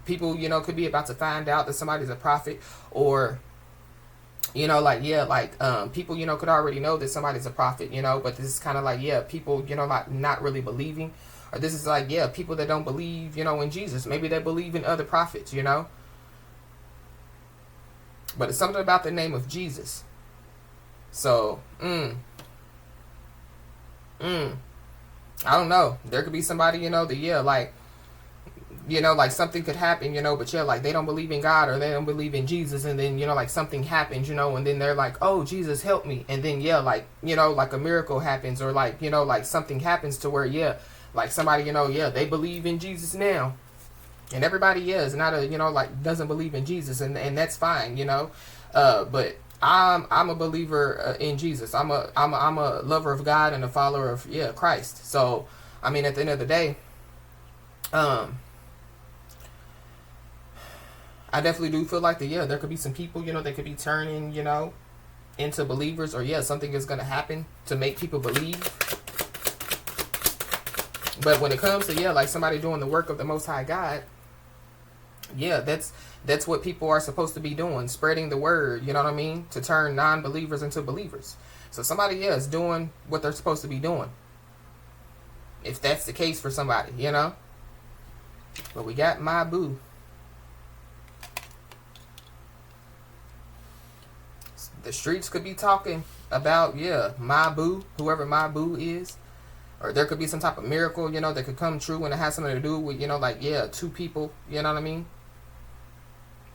People, you know, could be about to find out that somebody's a prophet, or, you know, like, yeah, like, people, you know, could already know that somebody's a prophet, you know, but this is kind of like, yeah, people, you know, not really believing. Or this is like, yeah, people that don't believe, you know, in Jesus. Maybe they believe in other prophets, you know. But it's something about the name of Jesus. So, I don't know. There could be somebody, you know, that, yeah, like, you know, like something could happen, you know, but yeah, like they don't believe in God or they don't believe in Jesus, and then, you know, like something happens, you know, and then they're like, oh, Jesus, help me. And then, yeah, like, you know, like a miracle happens, or like, you know, like something happens to where, yeah, like somebody, you know, yeah, they believe in Jesus now. And everybody is not a, you know, like doesn't believe in Jesus, and that's fine, you know. But I'm a believer in Jesus. I'm a lover of God and a follower of, yeah, Christ. So, I mean, at the end of the day, I definitely do feel like there could be some people, you know, that could be turning, you know, into believers, or yeah, something is going to happen to make people believe. But when it comes to, yeah, like somebody doing the work of the Most High God, yeah, that's what people are supposed to be doing, spreading the word, you know what I mean, to turn non-believers into believers. So somebody, yeah, is doing what they're supposed to be doing, if that's the case for somebody, you know. But we got my boo. The streets could be talking about, yeah, my boo, whoever my boo is. Or there could be some type of miracle, you know, that could come true, and it has something to do with, you know, like, yeah, two people, you know what I mean?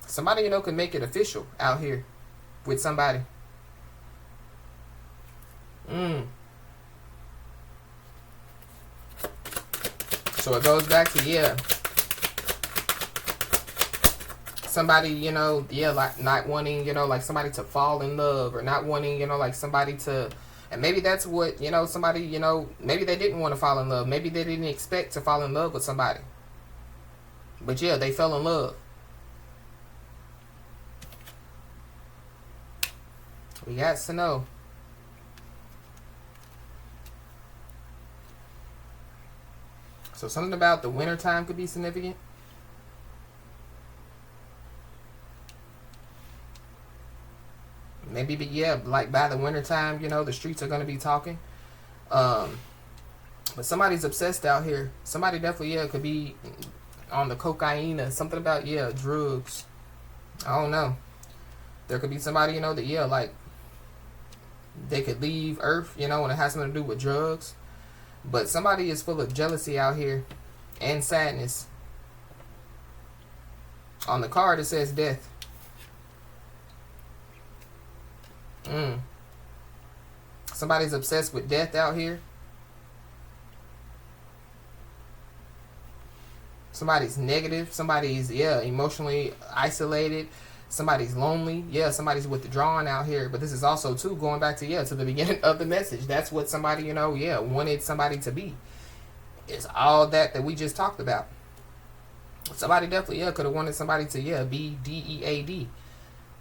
Somebody, you know, could make it official out here with somebody. So it goes back to, yeah, somebody, you know, yeah, like not wanting, you know, like somebody to fall in love, or not wanting, you know, like somebody to, and maybe that's what, you know, somebody, you know, maybe they didn't want to fall in love. Maybe they didn't expect to fall in love with somebody. But yeah, they fell in love. We got to know. So something about the winter time could be significant. Maybe, but yeah, like by the winter time, you know, the streets are going to be talking. But somebody's obsessed out here. Somebody definitely, yeah, could be on the cocaine or something about, yeah, drugs. I don't know. There could be somebody, you know, that, yeah, like, they could leave Earth, you know, and it has something to do with drugs. But somebody is full of jealousy out here and sadness. On the card, it says death. Somebody's obsessed with death out here. Somebody's negative. Somebody's, yeah, emotionally isolated. Somebody's lonely. Yeah, somebody's withdrawn out here. But this is also, too, going back to, yeah, to the beginning of the message. That's what somebody, you know, yeah, wanted somebody to be. It's all that we just talked about. Somebody definitely, yeah, could have wanted somebody to, yeah, be DEAD.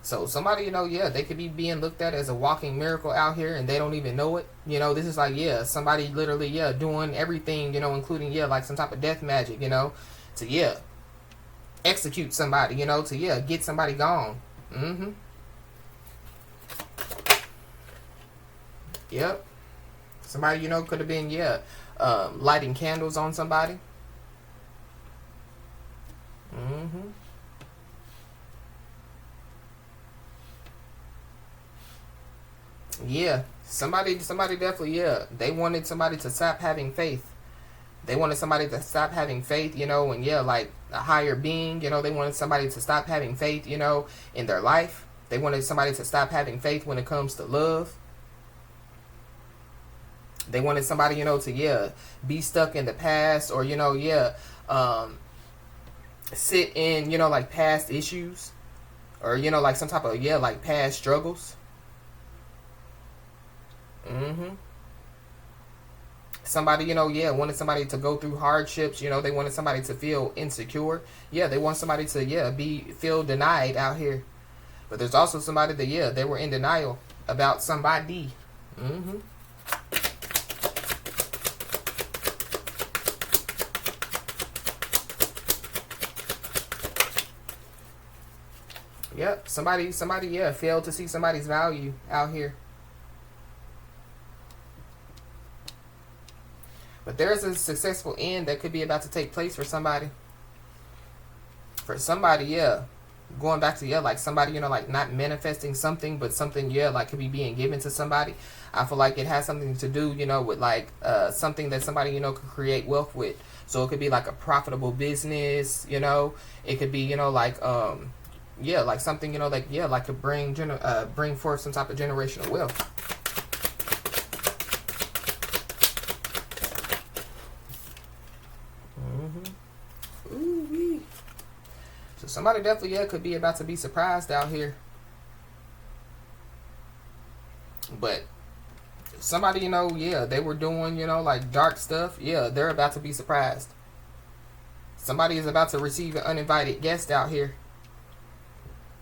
So somebody, you know, yeah, they could be being looked at as a walking miracle out here and they don't even know it. You know, this is like, yeah, somebody literally, yeah, doing everything, you know, including, yeah, like some type of death magic, you know, to, yeah, execute somebody, you know, to, yeah, get somebody gone. Yep. Somebody, you know, could have been, yeah, lighting candles on somebody. Yeah, somebody definitely, yeah, they wanted somebody to stop having faith. They wanted somebody to stop having faith, you know, and yeah, like a higher being, you know, they wanted somebody to stop having faith, you know, in their life. They wanted somebody to stop having faith when it comes to love. They wanted somebody, you know, to, yeah, be stuck in the past or, you know, yeah, sit in, you know, like past issues or, you know, like some type of, yeah, like past struggles. Somebody, you know, yeah, wanted somebody to go through hardships. You know, they wanted somebody to feel insecure. Yeah, they want somebody to, yeah, feel denied out here. But there's also somebody that, yeah, they were in denial about somebody. Yep, somebody, yeah, failed to see somebody's value out here. But there's a successful end that could be about to take place for somebody. For somebody, yeah. Going back to, yeah, like somebody, you know, like not manifesting something, but something, yeah, like could be being given to somebody. I feel like it has something to do, you know, with like something that somebody, you know, could create wealth with. So it could be like a profitable business, you know. It could be, you know, like, yeah, like something, you know, like, yeah, like could bring forth some type of generational wealth. So somebody definitely, yeah, could be about to be surprised out here. But somebody, you know, yeah, they were doing, you know, like dark stuff. Yeah, they're about to be surprised. Somebody is about to receive an uninvited guest out here.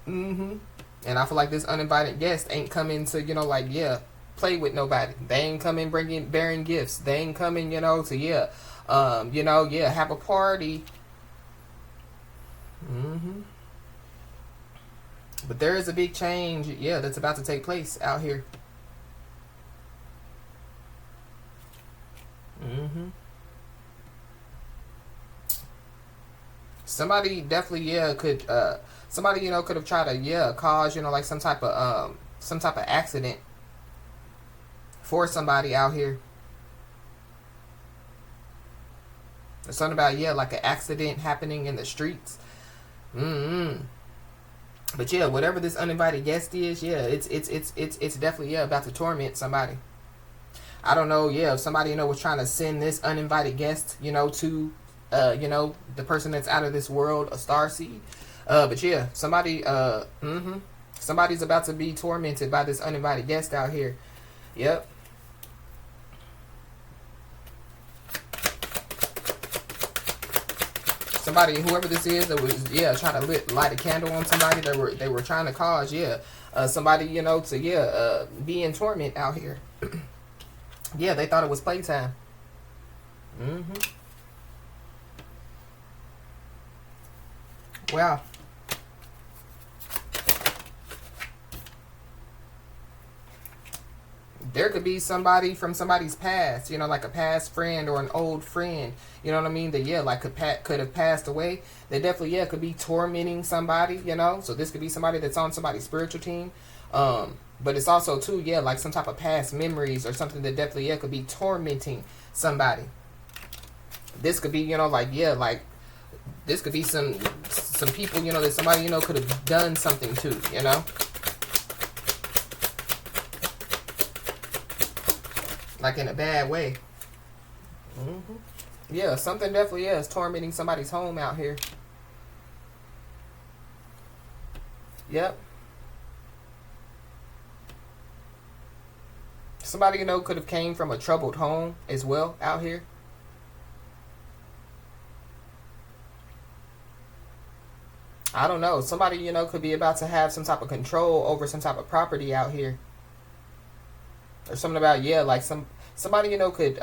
And I feel like this uninvited guest ain't coming to, you know, like, yeah, play with nobody. They ain't coming bearing gifts. They ain't coming, you know, to, yeah, you know, yeah, have a party. But there is a big change, yeah, that's about to take place out here. Somebody definitely, yeah, could somebody, you know, could have tried to, yeah, cause, you know, like some type of accident for somebody out here. There's something about, yeah, like an accident happening in the streets. But yeah, whatever this uninvited guest is, yeah, it's definitely, yeah, about to torment somebody. I don't know, yeah, if somebody, you know, was trying to send this uninvited guest, you know, to you know, the person that's out of this world, a starseed. But yeah, somebody somebody's about to be tormented by this uninvited guest out here. Yep. Somebody, whoever this is, that was, yeah, trying to light a candle on somebody. They were trying to cause, yeah, somebody, you know, to, yeah, be in torment out here. Yeah, they thought it was playtime. Wow. There could be somebody from somebody's past, you know, like a past friend or an old friend, you know what I mean, that, yeah, like could have passed away. They definitely, yeah, could be tormenting somebody, you know. So this could be somebody that's on somebody's spiritual team. But it's also, too, yeah, like some type of past memories or something that definitely, yeah, could be tormenting somebody. This could be, you know, like, yeah, like, this could be some people, you know, that somebody, you know, could have done something to, you know. Like in a bad way. Yeah, something definitely, yeah, is tormenting somebody's home out here. Yep. Somebody, you know, could have came from a troubled home as well out here. I don't know. Somebody, you know, could be about to have some type of control over some type of property out here. Or something about, yeah, like somebody, you know, could,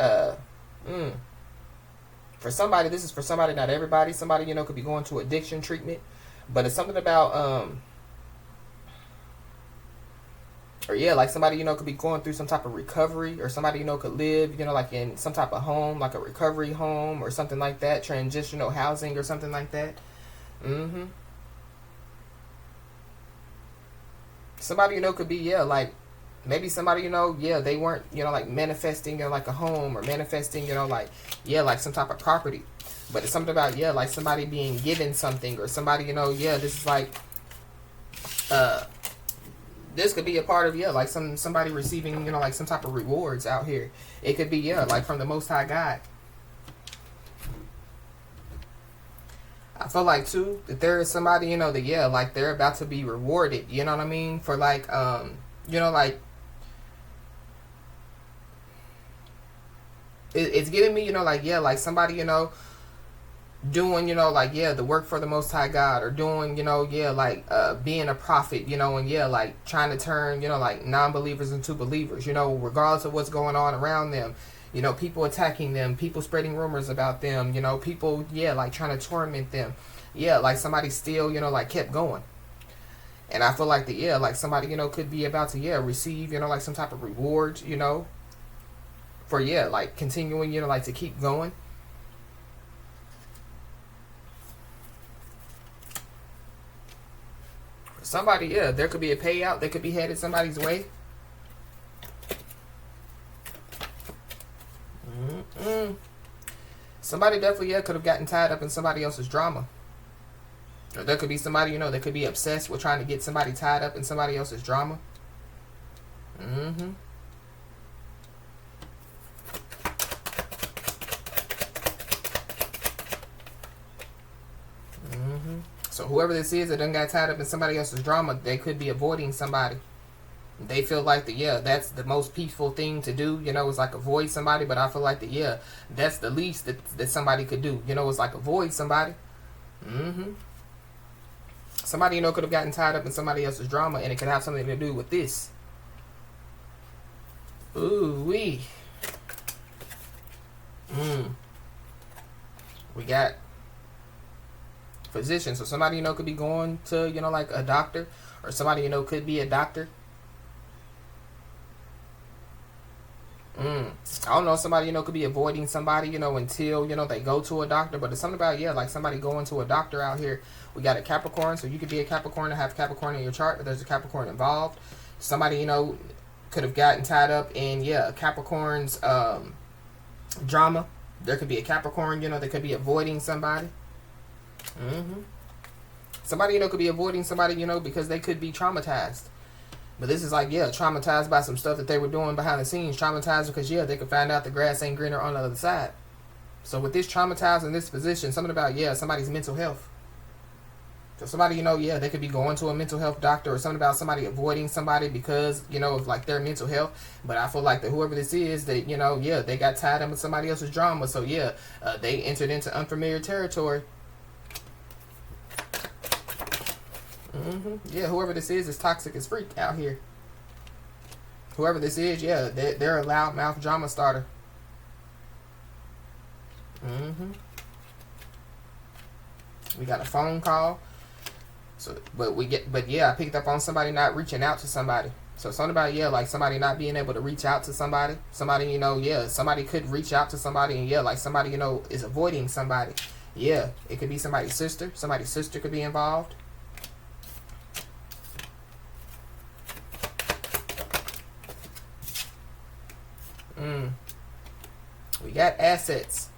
for somebody, this is for somebody, not everybody. Somebody, you know, could be going to addiction treatment. But it's something about, or yeah, like somebody, you know, could be going through some type of recovery, or somebody, you know, could live, you know, like in some type of home, like a recovery home or something like that, transitional housing or something like that. Somebody, you know, could be, yeah, like maybe somebody, you know, yeah, they weren't, you know, like manifesting, you know, like a home, or manifesting, you know, like, yeah, like some type of property. But it's something about, yeah, like somebody being given something, or somebody, you know, yeah, this is like, this could be a part of, yeah, like somebody receiving, you know, like some type of rewards out here. It could be, yeah, like from the Most High God. I feel like, too, that there is somebody, you know, that, yeah, like they're about to be rewarded, you know what I mean? For like, you know, like, it's giving me, you know, like, yeah, like somebody, you know, doing, you know, like, yeah, the work for the Most High God, or doing, you know, yeah, like, being a prophet, you know, and yeah, like trying to turn, you know, like non-believers into believers, you know, regardless of what's going on around them. You know, people attacking them, people spreading rumors about them, you know, people, yeah, like trying to torment them. Yeah, like somebody still, you know, like kept going. And I feel like that, yeah, like somebody, you know, could be about to, yeah, receive, you know, like some type of reward, you know, for, yeah, like continuing, you know, like to keep going. Somebody, yeah, there could be a payout that could be headed somebody's way. Somebody definitely, yeah, could have gotten tied up in somebody else's drama. Or there could be somebody, you know, that could be obsessed with trying to get somebody tied up in somebody else's drama. So whoever this is that done got tied up in somebody else's drama, they could be avoiding somebody. They feel like that, yeah, that's the most peaceful thing to do, you know, is like avoid somebody. But I feel like that, yeah, that's the least that somebody could do, you know, is like avoid somebody. Somebody, you know, could have gotten tied up in somebody else's drama, and it could have something to do with this. Ooh-wee. We got physician. So somebody, you know, could be going to, you know, like a doctor, or somebody, you know, could be a doctor. I don't know, somebody, you know, could be avoiding somebody, you know, until, you know, they go to a doctor. But it's something about, yeah, like somebody going to a doctor out here. We got a Capricorn, so you could be a Capricorn and have Capricorn in your chart, but there's a Capricorn involved. Somebody, you know, could have gotten tied up in, yeah, Capricorn's drama. There could be a Capricorn, you know, that could be avoiding somebody. Somebody, you know, could be avoiding somebody, you know, because they could be traumatized. But this is like, yeah, traumatized by some stuff that they were doing behind the scenes. Traumatized because, yeah, they could find out the grass ain't greener on the other side. So with this traumatized in this position, something about, yeah, somebody's mental health. So somebody, you know, yeah, they could be going to a mental health doctor, or something about somebody avoiding somebody because, you know, of like their mental health. But I feel like that whoever this is, that, you know, yeah, they got tied up with somebody else's drama. So yeah, they entered into unfamiliar territory. Yeah, whoever this is toxic as freak out here. Whoever this is, yeah, they're a loudmouth drama starter. We got a phone call. So, but yeah, I picked up on somebody not reaching out to somebody. So something about, yeah, like somebody not being able to reach out to somebody. Somebody, you know, yeah, somebody could reach out to somebody, and yeah, like somebody, you know, is avoiding somebody. Yeah, it could be somebody's sister. Somebody's sister could be involved. We got assets.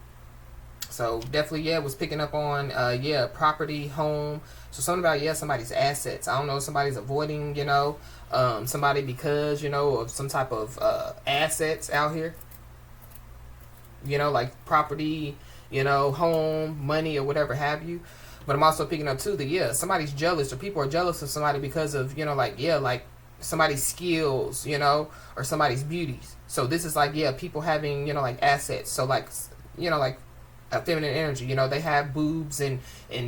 So definitely, yeah, was picking up on, yeah, property, home. So something about, yeah, somebody's assets. I don't know, somebody's avoiding, you know, somebody because, you know, of some type of assets out here. You know, like property, you know, home, money, or whatever have you. But I'm also picking up too that, yeah, somebody's jealous, or people are jealous of somebody because of, you know, like, yeah, like somebody's skills, you know, or somebody's beauties. So this is like, yeah, people having, you know, like assets. So like, you know, like a feminine energy, you know, they have boobs and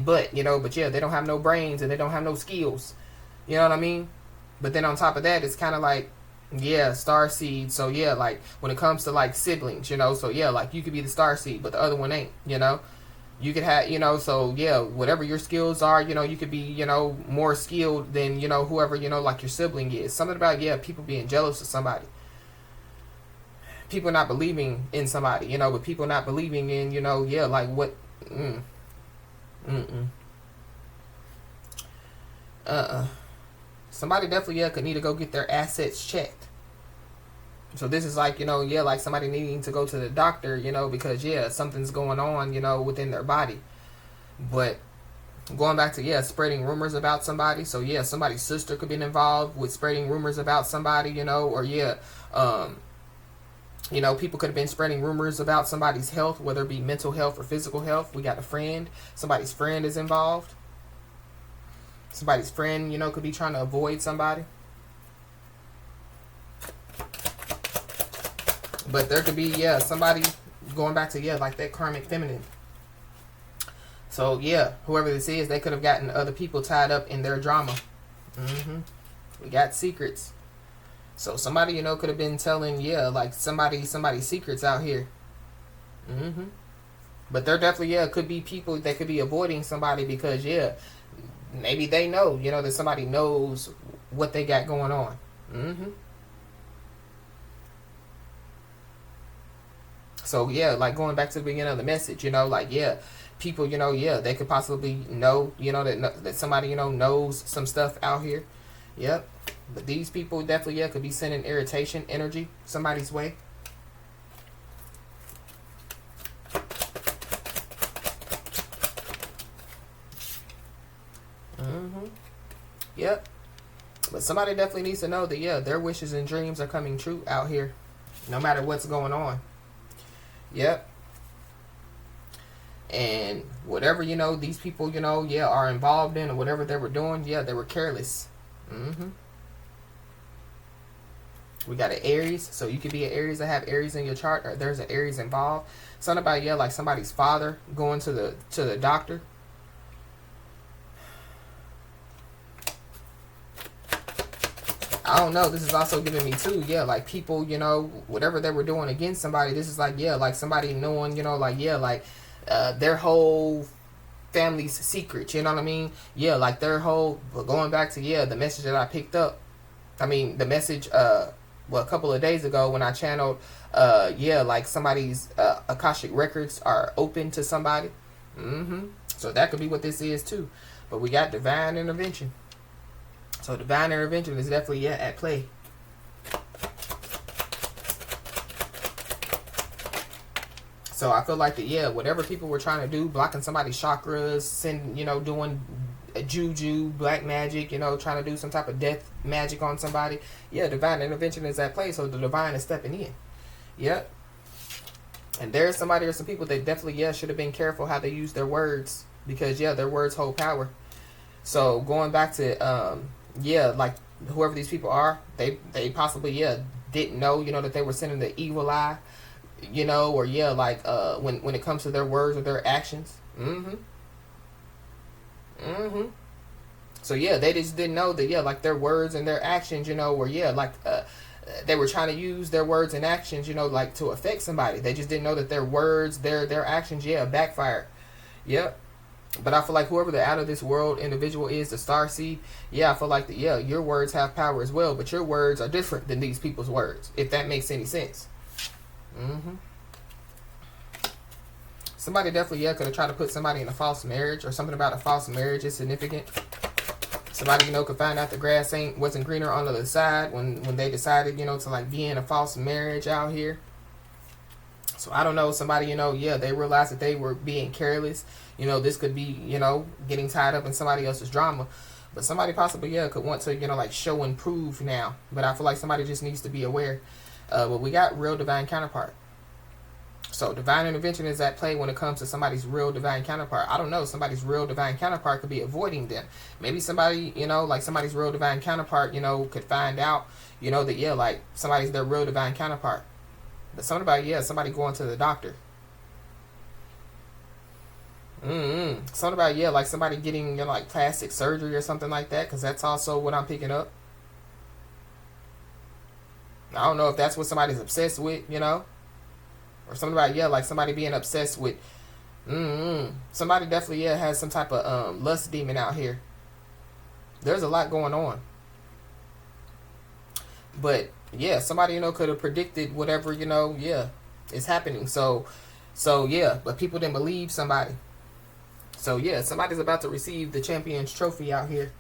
butt, you know, but yeah, they don't have no brains and they don't have no skills. You know what I mean? But then on top of that, it's kind of like, yeah, star seed. So yeah, like when it comes to like siblings, you know, so yeah, like you could be the star seed, but the other one ain't, you know. You could have, you know, so yeah, whatever your skills are, you know, you could be, you know, more skilled than, you know, whoever, you know, like your sibling is. Something about, yeah, people being jealous of somebody. People not believing in somebody, you know, but people not believing in, you know, yeah, like what, Somebody definitely, yeah, could need to go get their assets checked. So this is like, you know, yeah, like somebody needing to go to the doctor, you know, because, yeah, something's going on, you know, within their body. But going back to, yeah, spreading rumors about somebody. So, yeah, somebody's sister could be involved with spreading rumors about somebody, you know, or, yeah, you know, people could have been spreading rumors about somebody's health, whether it be mental health or physical health. We got a friend. Somebody's friend is involved. Somebody's friend, you know, could be trying to avoid somebody. But there could be, yeah, somebody going back to, yeah, like that karmic feminine. So, yeah, whoever this is, they could have gotten other people tied up in their drama. We got secrets. So somebody, you know, could have been telling, yeah, like somebody's secrets out here. But there definitely, yeah, could be people that could be avoiding somebody because, yeah, maybe they know, you know, that somebody knows what they got going on. So, yeah, like going back to the beginning of the message, you know, like, yeah, people, you know, yeah, they could possibly know, you know, that somebody, you know, knows some stuff out here. Yep. But these people definitely, yeah, could be sending irritation energy somebody's way. Yep. But somebody definitely needs to know that, yeah, their wishes and dreams are coming true out here, no matter what's going on. Yep. And whatever, you know, these people, you know, yeah, are involved in, or whatever they were doing, yeah, they were careless. We got an Aries, so you could be an Aries that have Aries in your chart, or there's an Aries involved. Something about, yeah, like somebody's father going to the doctor. I don't know. This is also giving me too, yeah, like people, you know, whatever they were doing against somebody. This is like, yeah, like somebody knowing, you know, like, yeah, like their whole family's secret. You know what I mean? Yeah, like their whole, going back to, yeah, the message that I picked up. I mean, the message, well, a couple of days ago when I channeled, yeah, like somebody's Akashic records are open to somebody. So that could be what this is too. But we got divine intervention. So divine intervention is definitely, yeah, at play. So I feel like that, yeah, whatever people were trying to do, blocking somebody's chakras, you know, doing juju, black magic, you know, trying to do some type of death magic on somebody. Yeah, divine intervention is at play, so the divine is stepping in. Yep. And there's somebody or some people that definitely, yeah, should have been careful how they use their words, because, yeah, their words hold power. So going back to, yeah, like whoever these people are, they possibly, yeah, didn't know, you know, that they were sending the evil eye, you know, or, yeah, like when it comes to their words or their actions. So, yeah, they just didn't know that, yeah, like their words and their actions, you know, were, yeah, like they were trying to use their words and actions, you know, like to affect somebody. They just didn't know that their words, their actions, yeah, backfired. Yep. But I feel like whoever the out of this world individual is, the star seed, yeah, I feel like your words have power as well, but your words are different than these people's words, if that makes any sense. Somebody definitely, could have tried to put somebody in a false marriage, or something about a false marriage is significant. Somebody, could find out the grass wasn't greener on the other side when they decided, to like be in a false marriage out here. So I don't know, somebody, they realized that they were being careless. This could be, getting tied up in somebody else's drama. But somebody possibly, could want to, like show and prove now. But I feel like somebody just needs to be aware. But we got real divine counterpart. So divine intervention is at play when it comes to somebody's real divine counterpart. I don't know, somebody's real divine counterpart could be avoiding them. Maybe somebody, like somebody's real divine counterpart, could find out, that, like somebody's their real divine counterpart. But something about, somebody going to the doctor. Something about, like somebody getting, like plastic surgery or something like that, because that's also what I'm picking up. I don't know if that's what somebody's obsessed with, or something about, like somebody being obsessed with, somebody definitely, has some type of lust demon out here. There's a lot going on. But, somebody, could have predicted whatever, is happening. So, but people didn't believe somebody. So, somebody's about to receive the champion's trophy out here.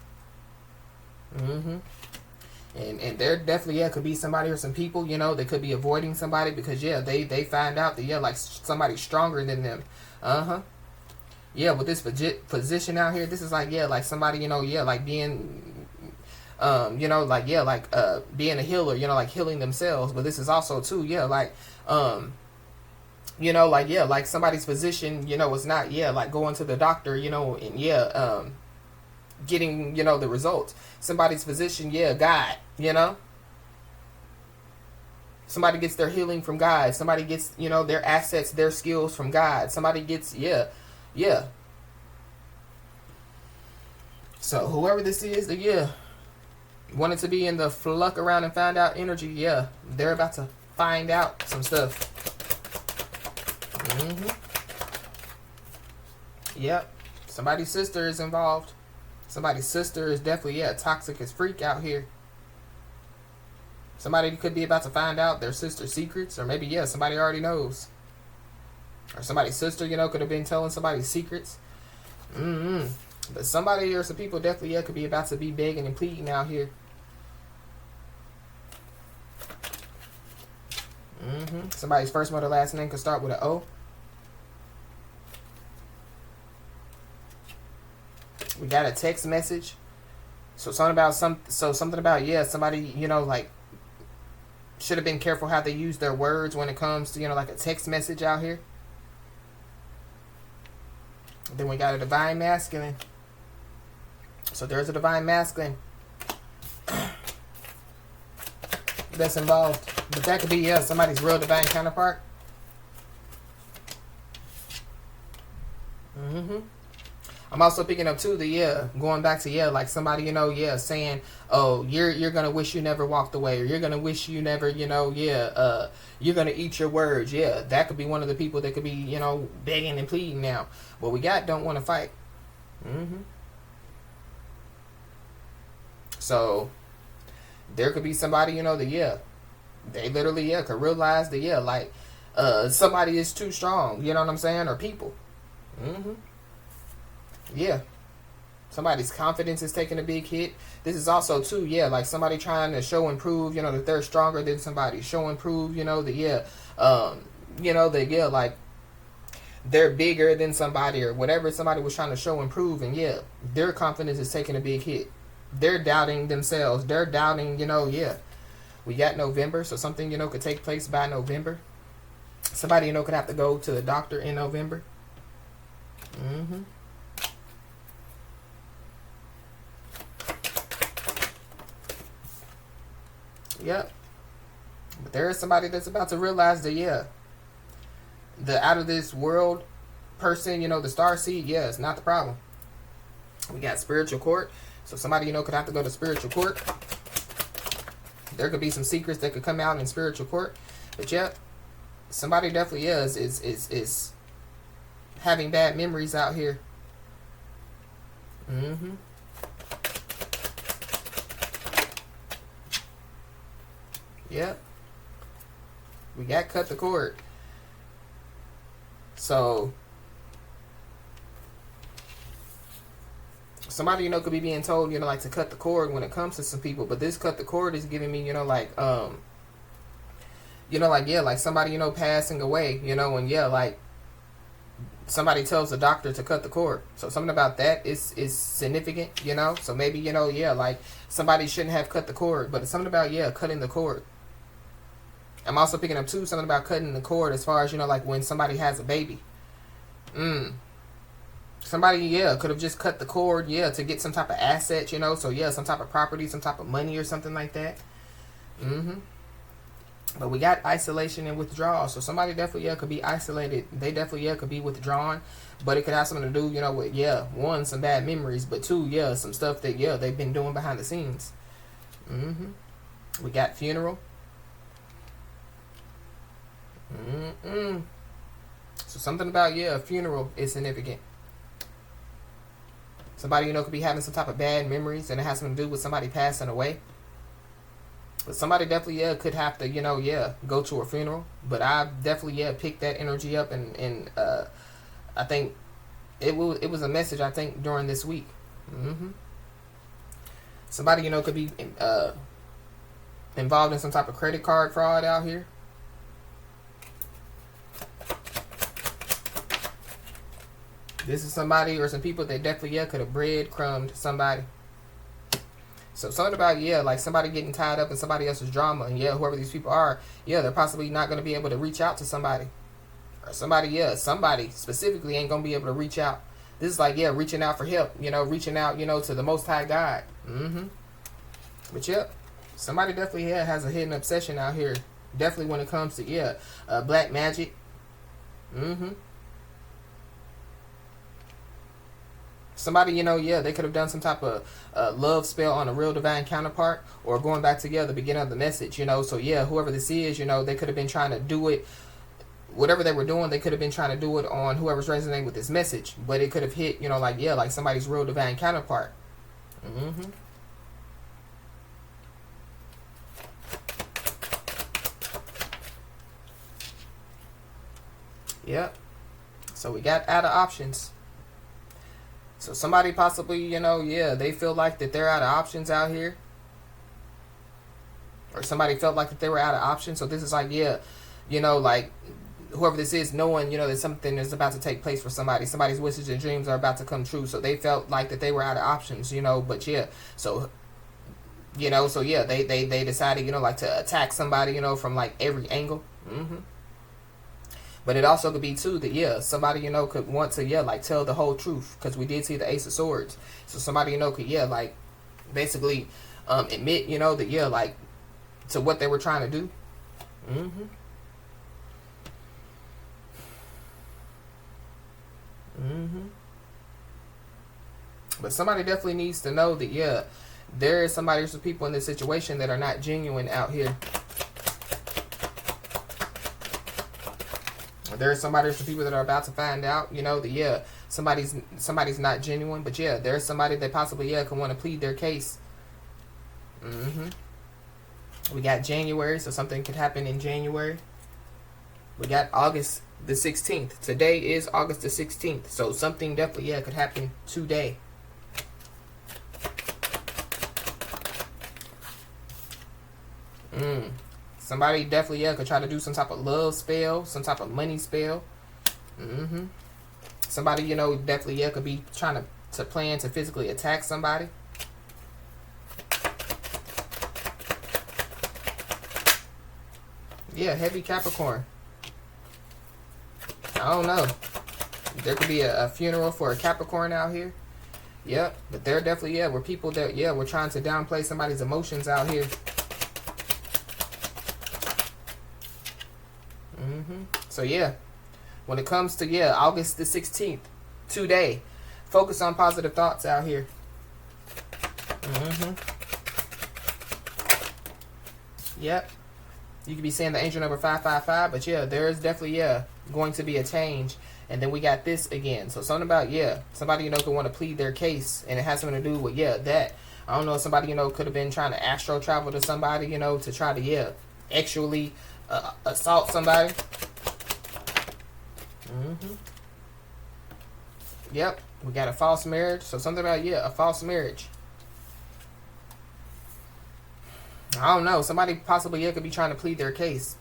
And there definitely, could be somebody or some people, that could be avoiding somebody because, they find out that, like somebody's stronger than them. With this position out here, this is like, like somebody, like being, being a healer, like healing themselves. But this is also too, like, like somebody's physician, is not, like going to the doctor, and getting, the results. Somebody's physician, God, somebody gets their healing from God. Somebody gets, their assets, their skills from God. Somebody gets, So whoever this is, wanted to be in the fluck around and find out energy, they're about to find out some stuff. Somebody's sister is involved. Somebody's sister is definitely, toxic as freak out here. Somebody could be about to find out their sister's secrets, or maybe, somebody already knows. Or somebody's sister, could have been telling somebody's secrets. But somebody or some people definitely, could be about to be begging and pleading out here. Somebody's first mother last name could start with an O. We got a text message. So something about somebody, like should have been careful how they use their words when it comes to, like a text message out here. Then we got a divine masculine. So there's a divine masculine that's involved. But that could be, somebody's real divine counterpart. I'm also picking up too the going back to like somebody, saying, oh, you're gonna wish you never walked away, or you're gonna wish you never, you're gonna eat your words. That could be one of the people that could be, begging and pleading now. What we got don't want to fight. So there could be somebody, that they literally could realize that like somebody is too strong, you know what I'm saying, or people. Somebody's confidence is taking a big hit. This is also too, like somebody trying to show and prove, that they're stronger than somebody. Show and prove, that that like they're bigger than somebody, or whatever somebody was trying to show and prove, and their confidence is taking a big hit. They're doubting themselves. They're doubting, We got November, so something, could take place by November. Somebody, could have to go to the doctor in November. Yep. But there is somebody that's about to realize that, the out of this world person, the star seed, it's not the problem. We got spiritual court. So somebody, could have to go to spiritual court. There could be some secrets that could come out in spiritual court. But somebody definitely is having bad memories out here. Mm-hmm. Yep. We got cut the cord. So somebody, could be being told, like to cut the cord when it comes to some people. But this cut the cord is giving me, like somebody, passing away, and like somebody tells the doctor to cut the cord. So something about that is significant, So maybe, like somebody shouldn't have cut the cord, but it's something about, cutting the cord. I'm also picking up too something about cutting the cord as far as, like when somebody has a baby. Somebody, could have just cut the cord, to get some type of asset, So some type of property, some type of money or something like that. But we got isolation and withdrawal. So somebody definitely, could be isolated. They definitely, could be withdrawn. But it could have something to do, with, one, some bad memories. But two, some stuff that, they've been doing behind the scenes. We got funeral. So something about, a funeral is significant. Somebody, could be having some type of bad memories, and it has something to do with somebody passing away. But somebody definitely, could have to, go to a funeral. But I definitely, picked that energy up, and I think it was a message, I think, during this week. Somebody, could be involved in some type of credit card fraud out here. This is somebody or some people that definitely, could have breadcrumbed somebody. So something about, like somebody getting tied up in somebody else's drama. And whoever these people are, they're possibly not going to be able to reach out to somebody. Or somebody, somebody specifically ain't going to be able to reach out. This is like, reaching out for help, reaching out, to the Most High God. But somebody definitely, has a hidden obsession out here. Definitely when it comes to, black magic. Somebody, they could have done some type of love spell on a real divine counterpart, or going back to, the beginning of the message, So, whoever this is, they could have been trying to do it. Whatever they were doing, they could have been trying to do it on whoever's resonating with this message. But it could have hit, like somebody's real divine counterpart. Yep. So we got out of options. So somebody possibly, they feel like that they're out of options out here. Or somebody felt like that they were out of options. So this is like, like whoever this is, knowing, that something is about to take place for somebody. Somebody's wishes and dreams are about to come true. So they felt like that they were out of options, but so, they decided, like to attack somebody, from like every angle. But it also could be too that somebody could want to like tell the whole truth, because we did see the Ace of Swords. So somebody could like basically admit that like to what they were trying to do. But somebody definitely needs to know that there is somebody or some people in this situation that are not genuine out here. There's somebody or some people that are about to find out, that somebody's not genuine. But there's somebody that possibly can want to plead their case. We got January, so something could happen in January. We got August the 16th. Today is August the 16th, so something definitely could happen today. Somebody definitely could try to do some type of love spell, some type of money spell. Somebody definitely could be trying to plan to physically attack somebody. Heavy Capricorn. I don't know. There could be a funeral for a Capricorn out here. Yep, but there definitely were people that were trying to downplay somebody's emotions out here. So when it comes to August the 16th, today, focus on positive thoughts out here. Yep. You could be saying the angel number 555, but there is definitely going to be a change And then we got this again. So something about, yeah, somebody, could want to plead their case. And it has something to do with, that. I don't know, somebody, could have been trying to astral travel to somebody, to try to, actually assault somebody. Yep, we got a false marriage. So something about, a false marriage. I don't know. Somebody possibly, could be trying to plead their case.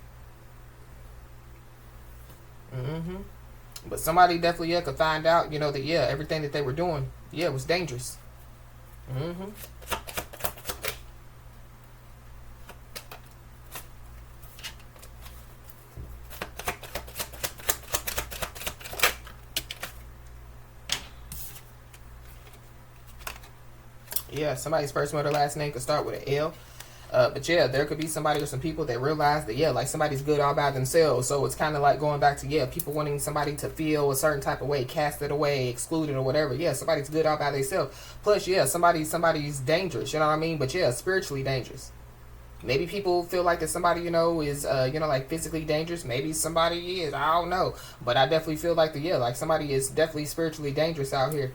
But somebody definitely, could find out, that, everything that they were doing, was dangerous. Yeah, somebody's first mother last name could start with an L. But yeah, there could be somebody or some people that realize that, like somebody's good all by themselves. So it's kind of like going back to, people wanting somebody to feel a certain type of way, cast it away, excluded or whatever. Yeah, somebody's good all by themselves. Plus, somebody's dangerous, you know what I mean? But spiritually dangerous. Maybe people feel like that somebody, is, like physically dangerous. Maybe somebody is, I don't know. But I definitely feel like like somebody is definitely spiritually dangerous out here.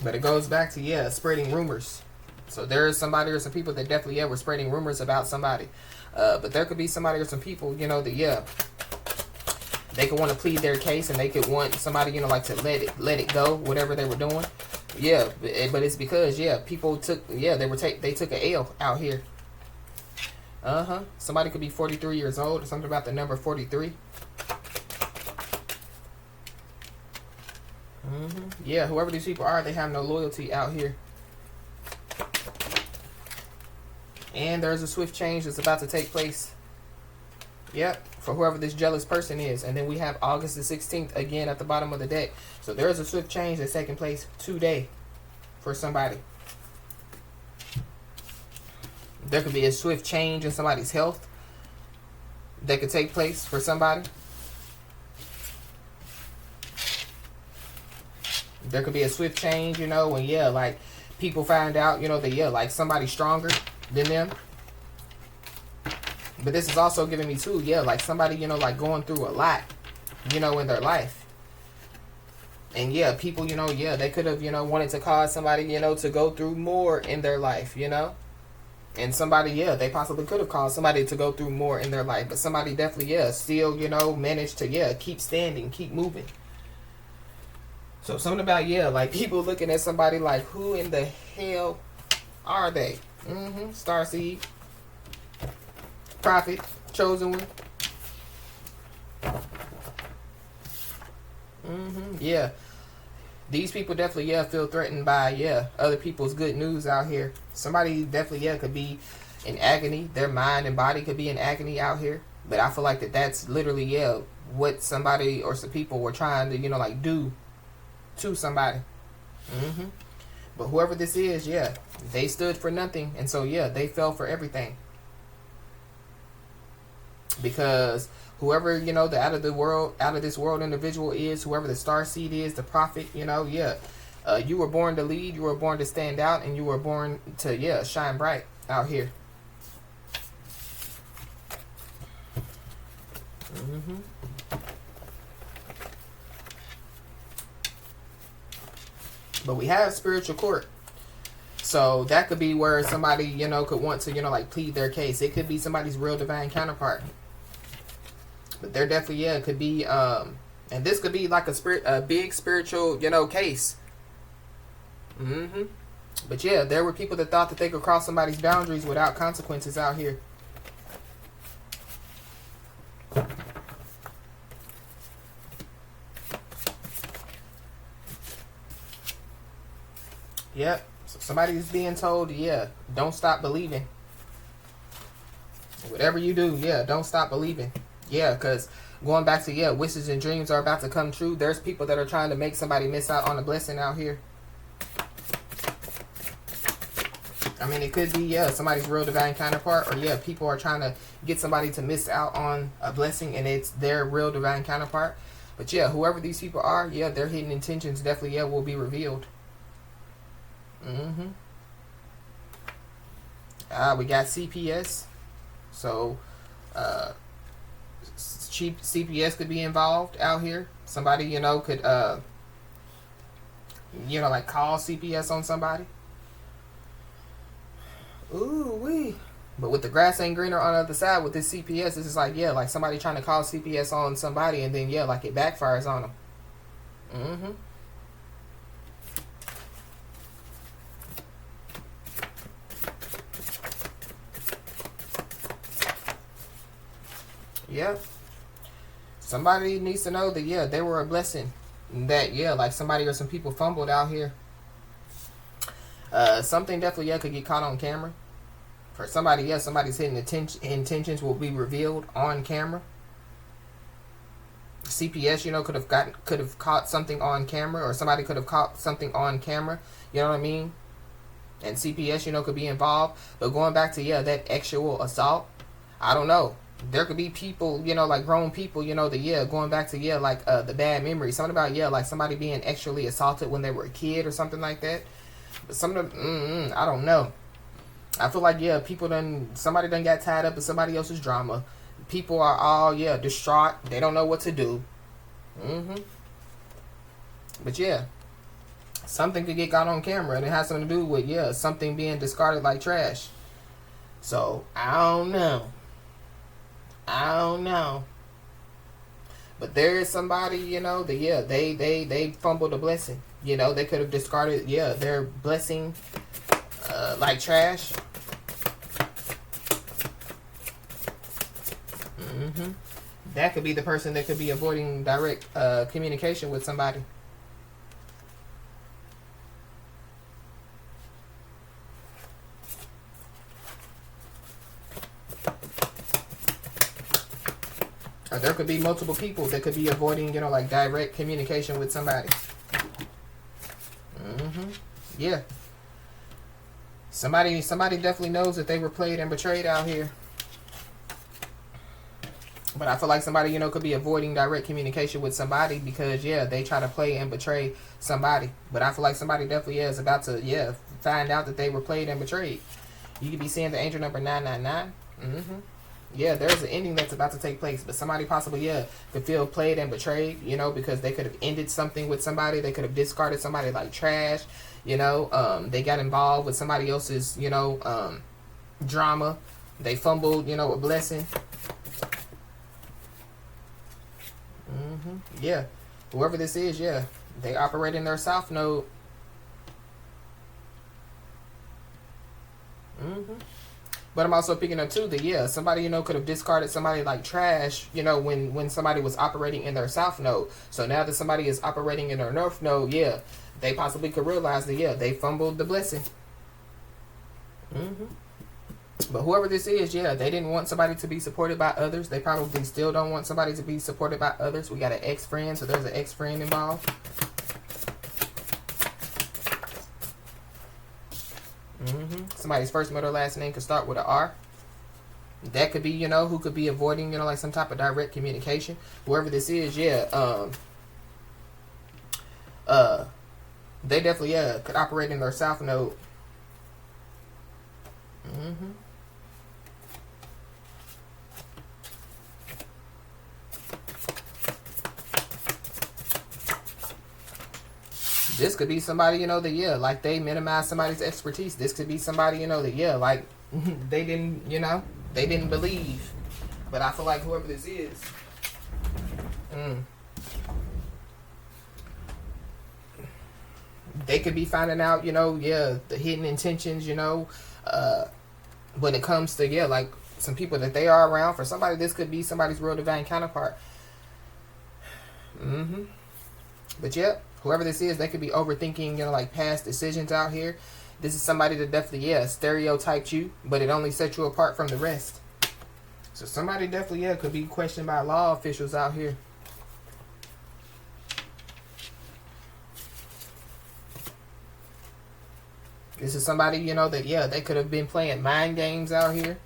But it goes back to, spreading rumors. So there is somebody or some people that definitely, were spreading rumors about somebody. But there could be somebody or some people, that, they could want to plead their case and they could want somebody, like to let it go, whatever they were doing. Yeah, but it's because, people took, they took a L out here. Somebody could be 43 years old or something about the number 43. Yeah, whoever these people are, they have no loyalty out here. And there's a swift change that's about to take place. Yep, for whoever this jealous person is. And then we have August the 16th again at the bottom of the deck. So there's a swift change that's taking place today for somebody. There could be a swift change in somebody's health that could take place for somebody. There could be a swift change, when, like, people find out, that, like, somebody's stronger than them. But this is also giving me, too, like, somebody, like, going through a lot, in their life. And, people, they could have, wanted to cause somebody, to go through more in their life, And somebody, they possibly could have caused somebody to go through more in their life. But somebody definitely, still, managed to, keep standing, keep moving. So something about, like people looking at somebody like, who in the hell are they? Starseed. Prophet. Chosen one. Yeah. These people definitely, feel threatened by, other people's good news out here. Somebody definitely, could be in agony. Their mind and body could be in agony out here. But I feel like that's literally, what somebody or some people were trying to, like do to somebody. But whoever this is, they stood for nothing. And so, they fell for everything. Because whoever, the out of this world individual is, whoever the star seed is, the prophet, you were born to lead, you were born to stand out, and you were born to, shine bright out here. But we have spiritual court. So that could be where somebody, could want to, like plead their case. It could be somebody's real divine counterpart. But there definitely, could be, and this could be like a big spiritual, case. But there were people that thought that they could cross somebody's boundaries without consequences out here. Yep. So somebody's being told, don't stop believing. Whatever you do, don't stop believing. Because going back to, wishes and dreams are about to come true. There's people that are trying to make somebody miss out on a blessing out here. I mean, it could be, somebody's real divine counterpart. Or, people are trying to get somebody to miss out on a blessing and it's their real divine counterpart. But, whoever these people are, their hidden intentions definitely, will be revealed. We got CPS. So, cheap CPS could be involved out here. Somebody, you know, could, you know, like call CPS on somebody. Ooh wee. But with the grass ain't greener on the other side with this CPS, it's just like, yeah, like somebody trying to call CPS on somebody and then, yeah, like it backfires on them. Mm-hmm. Yeah. Somebody needs to know that, yeah, they were a blessing. That, yeah, like somebody or some people fumbled out here. Something definitely, yeah, could get caught on camera. For somebody, yeah, somebody's hidden intentions will be revealed on camera. CPS, you know, could have caught something on camera, or somebody could have caught something on camera. You know what I mean? And CPS, you know, could be involved. But going back to, yeah, that actual assault, I don't know. There could be people, you know, like grown people, you know, that, yeah, going back to, yeah, like the bad memory. Something about, yeah, like somebody being actually assaulted when they were a kid or something like that. But some of them, I don't know. I feel like, yeah, somebody done got tied up in somebody else's drama. People are all, yeah, distraught. They don't know what to do. But, yeah, something could get got on camera, and it has something to do with, yeah, something being discarded like trash. So, I don't know. But there is somebody, you know, that, yeah, they fumbled a blessing. You know, they could have discarded, yeah, their blessing like trash. That could be the person that could be avoiding direct communication with somebody. Or there could be multiple people that could be avoiding, you know, like direct communication with somebody. Yeah. Somebody definitely knows that they were played and betrayed out here. But I feel like somebody, you know, could be avoiding direct communication with somebody because, yeah, they try to play and betray somebody. But I feel like somebody definitely, yeah, is about to, yeah, find out that they were played and betrayed. You could be seeing the angel number 999. Yeah, there's an ending that's about to take place. But somebody possibly, yeah, could feel played and betrayed, you know, because they could have ended something with somebody. They could have discarded somebody like trash, you know. They got involved with somebody else's, you know, drama. They fumbled, you know, a blessing. Yeah. Whoever this is, yeah, they operate in their south node. But I'm also picking up too that, yeah, somebody, you know, could have discarded somebody like trash, you know, when somebody was operating in their south node. So now that somebody is operating in their north node, yeah, they possibly could realize that, yeah, they fumbled the blessing. But whoever this is, yeah, they didn't want somebody to be supported by others. They probably still don't want somebody to be supported by others. We got an ex-friend, so there's an ex-friend involved. Somebody's first, middle, last name could start with an R. That could be, you know, who could be avoiding, you know, like some type of direct communication. Whoever this is, yeah, they definitely, yeah, could operate in their south node. This could be somebody, you know, that, yeah, like they minimize somebody's expertise. This could be somebody, you know, that, yeah, like they didn't, you know, they didn't believe. But I feel like whoever this is, they could be finding out, you know, yeah, the hidden intentions, you know, when it comes to, yeah, like some people that they are around. For somebody, this could be somebody's real divine counterpart. But yeah, whoever this is, they could be overthinking, you know, like past decisions out here. This is somebody that definitely, yeah, stereotyped you, but it only set you apart from the rest. So somebody definitely, yeah, could be questioned by law officials out here. This is somebody, you know, that, yeah, they could have been playing mind games out here.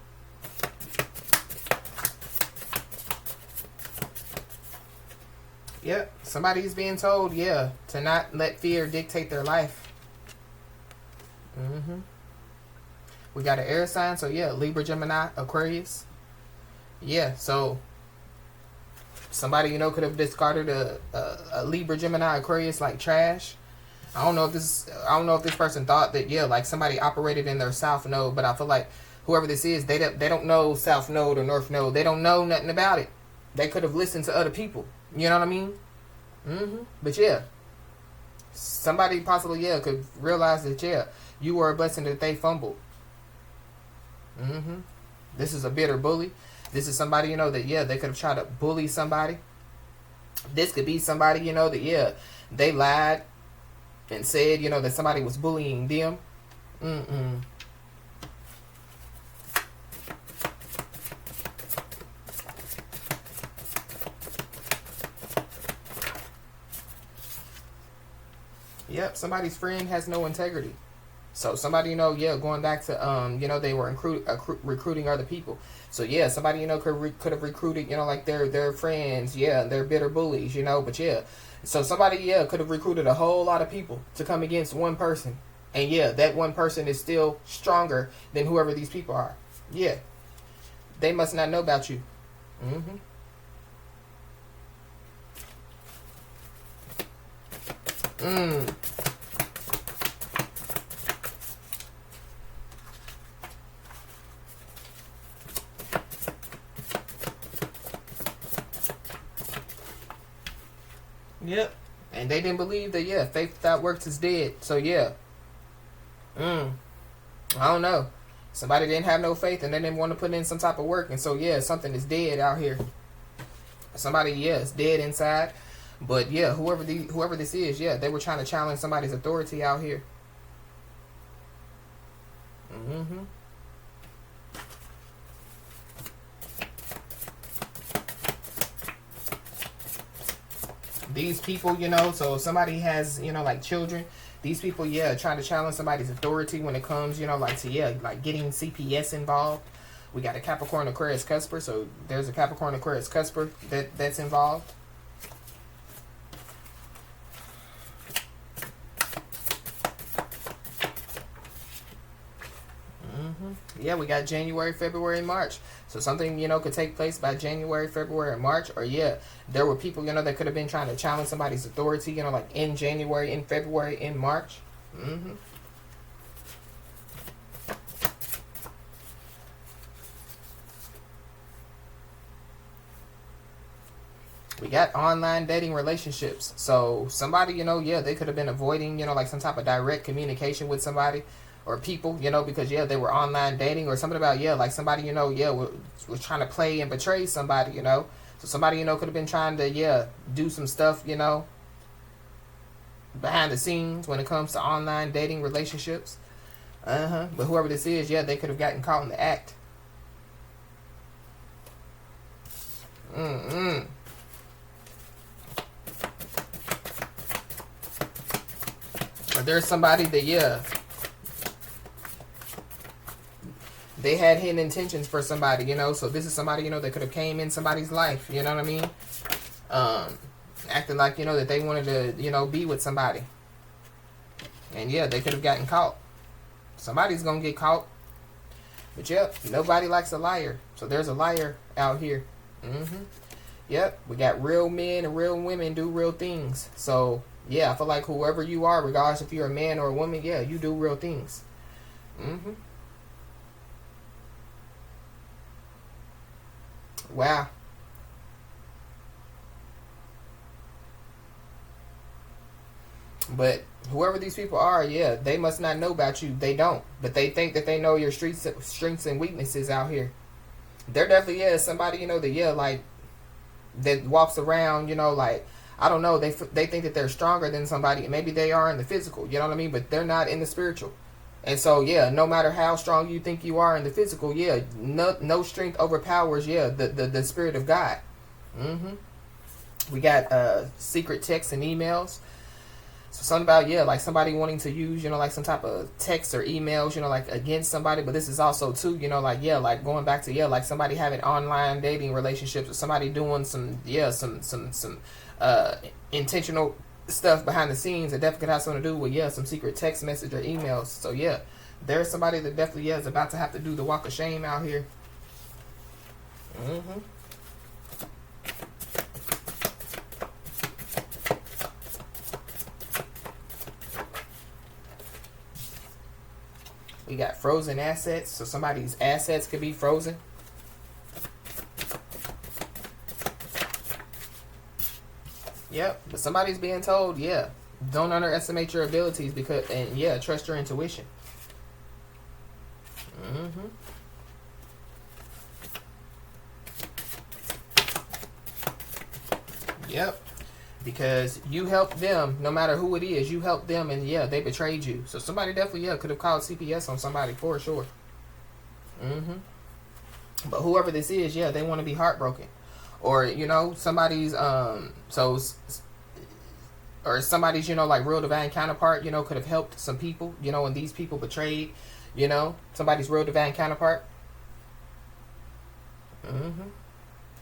Yep, somebody's being told, yeah, to not let fear dictate their life. We got an air sign. So yeah, Libra, Gemini, Aquarius. Yeah, so somebody, you know, could have discarded a Libra, Gemini, Aquarius like trash. I don't know if this person thought that, yeah, like somebody operated in their south node, but I feel like whoever this is, they don't know south node or north node. They don't know nothing about it. They could have listened to other people. You know what I mean? But yeah, somebody possibly, yeah, could realize that, yeah, you were a blessing that they fumbled. This is a bitter bully. This is somebody, you know, that, yeah, they could have tried to bully somebody. This could be somebody, you know, that, yeah, they lied and said, you know, that somebody was bullying them. Yep, somebody's friend has no integrity. So somebody, you know, yeah, going back to, you know, they were recruiting other people. So yeah, somebody, you know, could have recruited, you know, like their friends, yeah, their bitter bullies, you know, but yeah. So somebody, yeah, could have recruited a whole lot of people to come against one person. And yeah, that one person is still stronger than whoever these people are. Yeah. They must not know about you. Yep. And they didn't believe that, yeah, faith without works is dead. So yeah. I don't know. Somebody didn't have no faith and they didn't want to put in some type of work. And so yeah, something is dead out here. Somebody, yeah, is dead inside. But yeah, whoever this is, yeah, they were trying to challenge somebody's authority out here. These people, you know, so somebody has, you know, like children. These people, yeah, trying to challenge somebody's authority when it comes, you know, like to, yeah, like getting CPS involved. We got a Capricorn, Aquarius, Cusper. So there's a Capricorn, Aquarius, Cusper that's involved. Yeah, we got January, February, March. So something, you know, could take place by January, February, and March. Or yeah, there were people, you know, that could have been trying to challenge somebody's authority, you know, like in January, in February, in March. We got online dating relationships. So somebody, you know, yeah, they could have been avoiding, you know, like some type of direct communication with somebody or people, you know, because, yeah, they were online dating or something about, yeah, like somebody, you know, yeah, was trying to play and betray somebody, you know. So somebody, you know, could have been trying to, yeah, do some stuff, you know, behind the scenes when it comes to online dating relationships. But whoever this is, yeah, they could have gotten caught in the act. Or there's somebody that, yeah, they had hidden intentions for somebody, you know. So this is somebody, you know, that could have came in somebody's life, you know what I mean? Acting like, you know, that they wanted to, you know, be with somebody. And yeah, they could have gotten caught. Somebody's gonna get caught. But yep, nobody likes a liar. So there's a liar out here. Yep, we got real men and real women do real things. So yeah, I feel like whoever you are, regardless if you're a man or a woman, yeah, you do real things. Wow. But whoever these people are, yeah, they must not know about you. They don't. But they think that they know your strengths and weaknesses out here. They're definitely, yeah, somebody, you know, that, yeah, like, that walks around, you know, like, I don't know, they think that they're stronger than somebody. Maybe they are in the physical, you know what I mean? But they're not in the spiritual. And so, yeah, no matter how strong you think you are in the physical, yeah, no strength overpowers, yeah, the spirit of God. We got secret texts and emails. So something about, yeah, like somebody wanting to use, you know, like some type of text or emails, you know, like against somebody. But this is also too, you know, like, yeah, like going back to, yeah, like somebody having online dating relationships or somebody doing some, yeah, some intentional stuff behind the scenes. It definitely could have something to do with, yeah, some secret text message or emails. So yeah, there's somebody that definitely, yeah, is about to have to do the walk of shame out here. We got frozen assets, so somebody's assets could be frozen. Yep, but somebody's being told, yeah, don't underestimate your abilities because, and yeah, trust your intuition. Yep, because you helped them, no matter who it is, you helped them, and yeah, they betrayed you. So somebody definitely, yeah, could have called CPS on somebody for sure. But whoever this is, yeah, they want to be heartbroken. Or, you know, somebody's, or somebody's, you know, like real divine counterpart, you know, could have helped some people, you know, and these people betrayed, you know, somebody's real divine counterpart.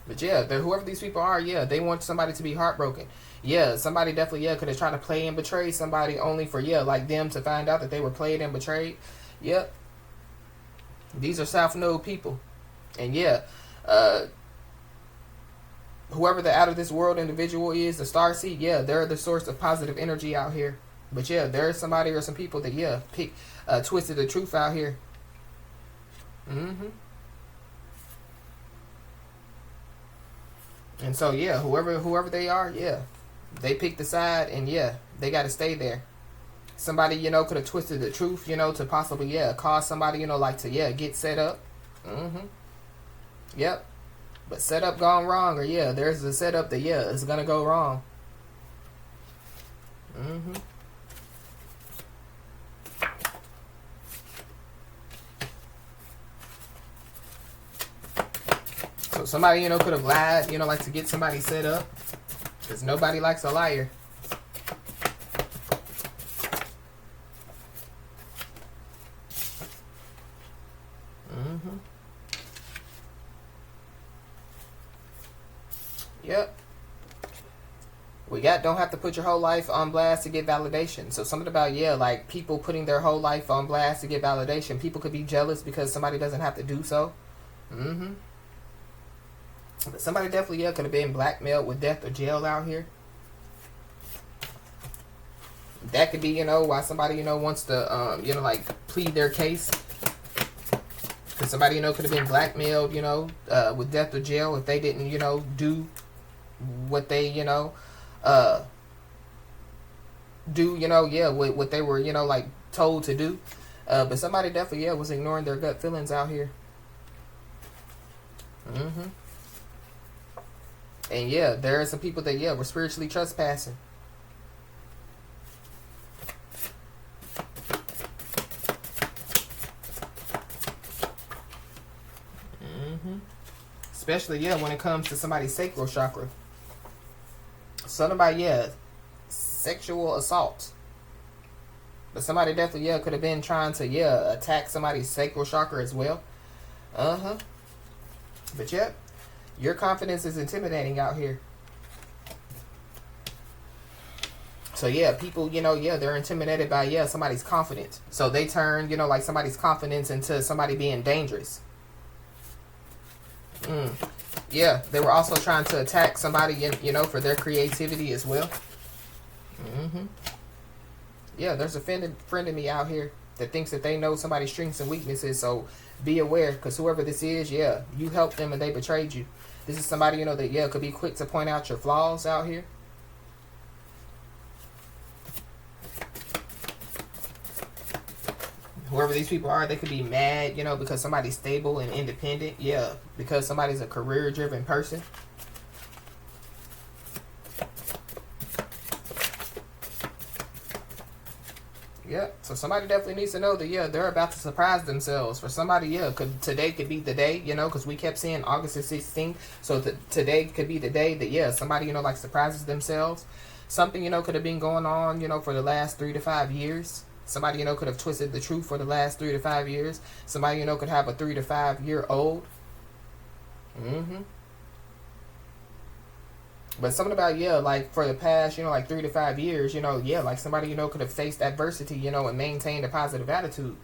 But yeah, whoever these people are, yeah, they want somebody to be heartbroken. Yeah, somebody definitely, yeah, could have tried to play and betray somebody only for, yeah, like them to find out that they were played and betrayed. Yep. These are South Node people. And yeah, whoever the out of this world individual is, the star seed, yeah, they're the source of positive energy out here. But yeah, there's somebody or some people that, yeah, twisted the truth out here. And so yeah, whoever they are, yeah, they picked the side, and yeah, they got to stay there. Somebody, you know, could have twisted the truth, you know, to possibly, yeah, cause somebody, you know, like to, yeah, get set up. Yep. But setup gone wrong, or yeah, there's a setup that, yeah, is gonna go wrong. So somebody, you know, could have lied, you know, like to get somebody set up, because nobody likes a liar. Yep. We got don't have to put your whole life on blast to get validation. So something about, yeah, like people putting their whole life on blast to get validation. People could be jealous because somebody doesn't have to do so. But somebody definitely, yeah, could have been blackmailed with death or jail out here. That could be, you know, why somebody, you know, wants to, you know, like plead their case. Because somebody, you know, could have been blackmailed, you know, with death or jail if they didn't, you know, do what they, you know, yeah, what they were, you know, like told to do. But somebody definitely, yeah, was ignoring their gut feelings out here. And yeah, there are some people that, yeah, were spiritually trespassing. Especially, yeah, when it comes to somebody's sacral chakra. Something about, yeah, sexual assault. But somebody definitely, yeah, could have been trying to, yeah, attack somebody's sacral chakra as well. But yeah, your confidence is intimidating out here. So yeah, people, you know, yeah, they're intimidated by, yeah, somebody's confidence. So they turn, you know, like somebody's confidence into somebody being dangerous. Yeah, they were also trying to attack somebody, you know, for their creativity as well. Yeah, there's a friend of me out here that thinks that they know somebody's strengths and weaknesses. So be aware, because whoever this is, yeah, you helped them and they betrayed you. This is somebody, you know, that, yeah, could be quick to point out your flaws out here. Whoever these people are, they could be mad, you know, because somebody's stable and independent. Yeah, because somebody's a career-driven person. Yeah, so somebody definitely needs to know that, yeah, they're about to surprise themselves. For somebody, yeah, today could be the day, you know, because we kept saying August the 16th. So today could be the day that, yeah, somebody, you know, like surprises themselves. Something, you know, could have been going on, you know, for the last 3 to 5 years. Somebody, you know, could have twisted the truth for the last 3 to 5 years. Somebody, you know, could have a 3 to 5 year old. But something about, yeah, like for the past, you know, like 3 to 5 years, you know, yeah, like somebody, you know, could have faced adversity, you know, and maintained a positive attitude.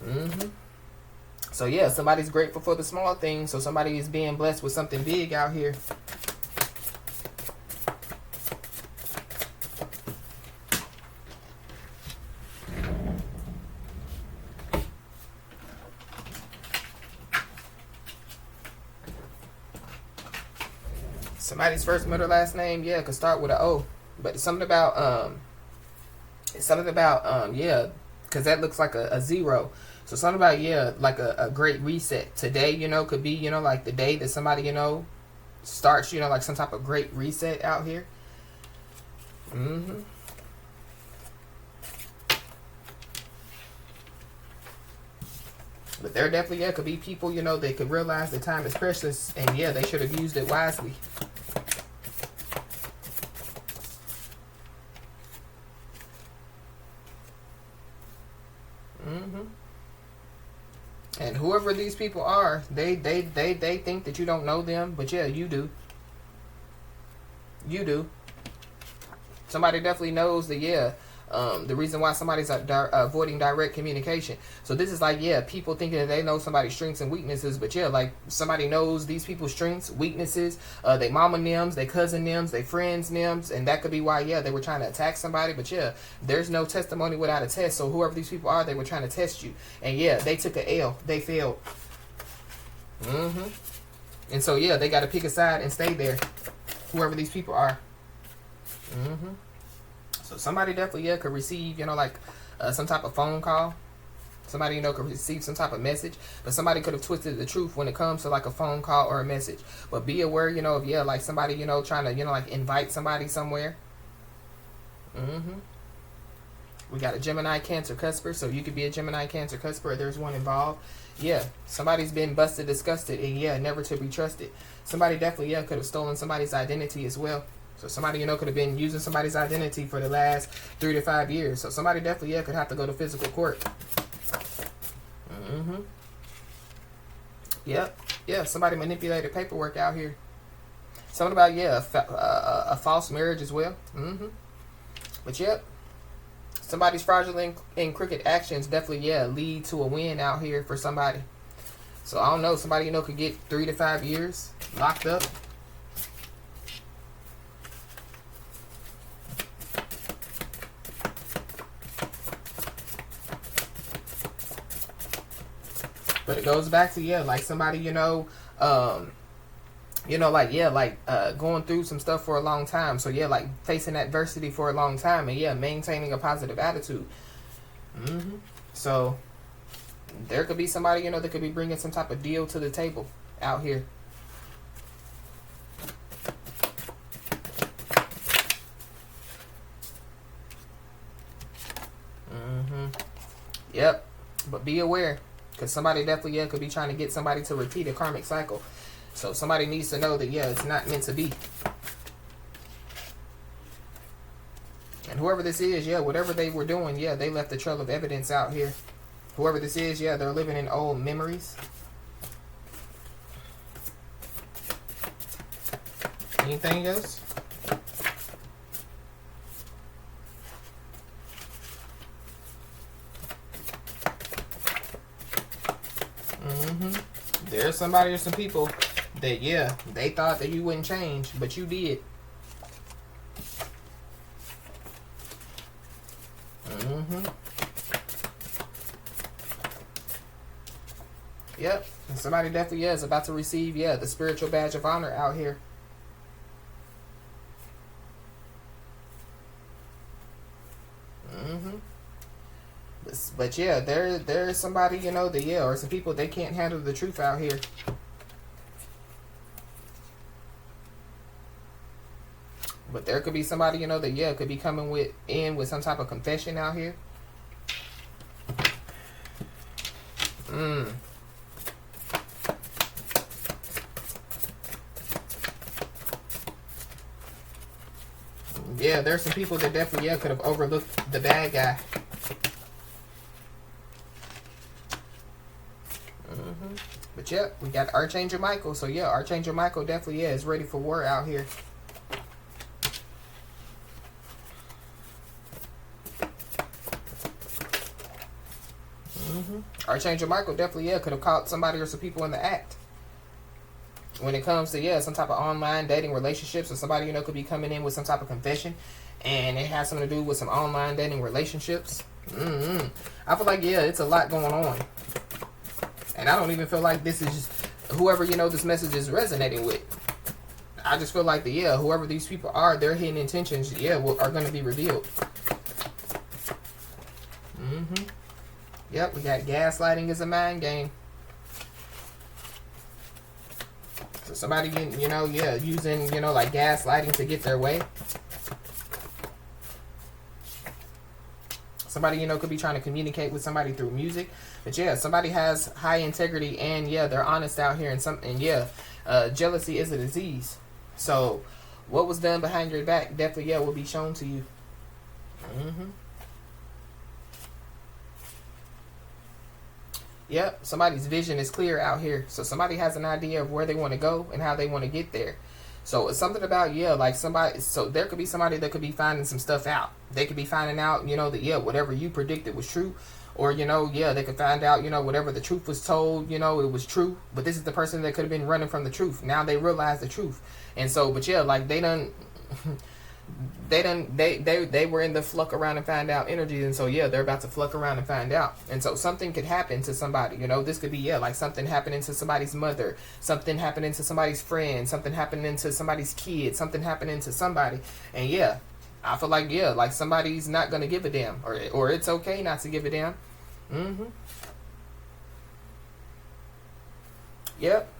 Mm-hmm. So yeah, somebody's grateful for the small things. So somebody is being blessed with something big out here. Somebody's first, middle, last name, yeah, could start with an O. But it's something about yeah, because that looks like a zero. So something about, yeah, like a great reset. Today, you know, could be, you know, like the day that somebody, you know, starts, you know, like some type of great reset out here. Mm-hmm. But there definitely, yeah, could be people, you know, they could realize the time is precious. And, yeah, they should have used it wisely. Mm-hmm. And whoever these people are, they think that you don't know them. But, yeah, you do. You do. Somebody definitely knows that, yeah, the reason why somebody's avoiding direct communication. So this is like, yeah, people thinking that they know somebody's strengths and weaknesses, but yeah, like somebody knows these people's strengths, weaknesses, they mama names, they cousin names, they friends names, and that could be why, yeah, they were trying to attack somebody. But yeah, there's no testimony without a test. So whoever these people are, they were trying to test you, and yeah, they took a L, they failed. Mm-hmm. And so yeah, they got to pick a side and stay there. Whoever these people are. Mm-hmm. So somebody definitely, yeah, could receive, you know, like some type of phone call. Somebody, you know, could receive some type of message. But somebody could have twisted the truth when it comes to like a phone call or a message. But be aware, you know, of, yeah, like somebody, you know, trying to, you know, like invite somebody somewhere. Mm-hmm. We got a Gemini, Cancer, Cusper. So you could be a Gemini, Cancer, Cusper. There's one involved. Yeah, somebody's been busted, disgusted, and yeah, never to be trusted. Somebody definitely, yeah, could have stolen somebody's identity as well. So somebody, you know, could have been using somebody's identity for the last 3 to 5 years. So somebody definitely, yeah, could have to go to physical court. Mm-hmm. Yep. Yeah, somebody manipulated paperwork out here. Something about, yeah, a false marriage as well. Mm-hmm. But yep. Somebody's fraudulent and crooked actions definitely, yeah, lead to a win out here for somebody. So I don't know. Somebody, you know, could get 3 to 5 years locked up. But it goes back to, yeah, like somebody, you know, like, yeah, like going through some stuff for a long time. So, yeah, like facing adversity for a long time and, yeah, maintaining a positive attitude. Mm-hmm. So there could be somebody, you know, that could be bringing some type of deal to the table out here. Mm-hmm. Yep. But be aware. Because somebody definitely, yeah, could be trying to get somebody to repeat a karmic cycle. So somebody needs to know that, yeah, it's not meant to be. And whoever this is, yeah, whatever they were doing, yeah, they left a trail of evidence out here. Whoever this is, yeah, they're living in old memories. Anything else? There's somebody or some people that, yeah, they thought that you wouldn't change, but you did. Mm-hmm. Yep. And somebody definitely, yeah, is about to receive, yeah, the spiritual badge of honor out here. Mm-hmm. But yeah, there's somebody, you know, that, yeah, or some people, they can't handle the truth out here. But there could be somebody, you know, that, yeah, could be coming in with some type of confession out here. Yeah, there's some people that definitely, yeah, could have overlooked the bad guy. But yeah, we got Archangel Michael. So yeah, Archangel Michael definitely, yeah, is ready for war out here. Archangel Michael definitely, yeah, could have caught somebody or some people in the act. When it comes to, yeah, some type of online dating relationships, or somebody, you know, could be coming in with some type of confession, and it has something to do with some online dating relationships. I feel like, yeah, it's a lot going on. And I don't even feel like this is just whoever, you know, this message is resonating with. I just feel like that, yeah, whoever these people are, their hidden intentions, yeah, are going to be revealed. Yep, we got gaslighting is a mind game. So somebody, you know, yeah, using, you know, like gaslighting to get their way. Somebody, you know, could be trying to communicate with somebody through music. But yeah, somebody has high integrity, and yeah, they're honest out here, and yeah, jealousy is a disease. So what was done behind your back definitely, yeah, will be shown to you. Yep, somebody's vision is clear out here. So somebody has an idea of where they want to go and how they want to get there. So it's something about, yeah, like somebody, so there could be somebody that could be finding some stuff out. They could be finding out, you know, that, yeah, whatever you predicted was true. Or, you know, yeah, they could find out, you know, whatever the truth was told, you know, it was true. But this is the person that could have been running from the truth. Now they realize the truth. And so, but yeah, like they were in the fluck around and find out energy, and so yeah, they're about to fluck around and find out. And so something could happen to somebody, you know, this could be, yeah, like something happening to somebody's mother, something happening to somebody's friend, something happening to somebody's kid, something happening to somebody. And yeah, I feel like, yeah, like somebody's not gonna give a damn, or it's okay not to give a damn. Yep.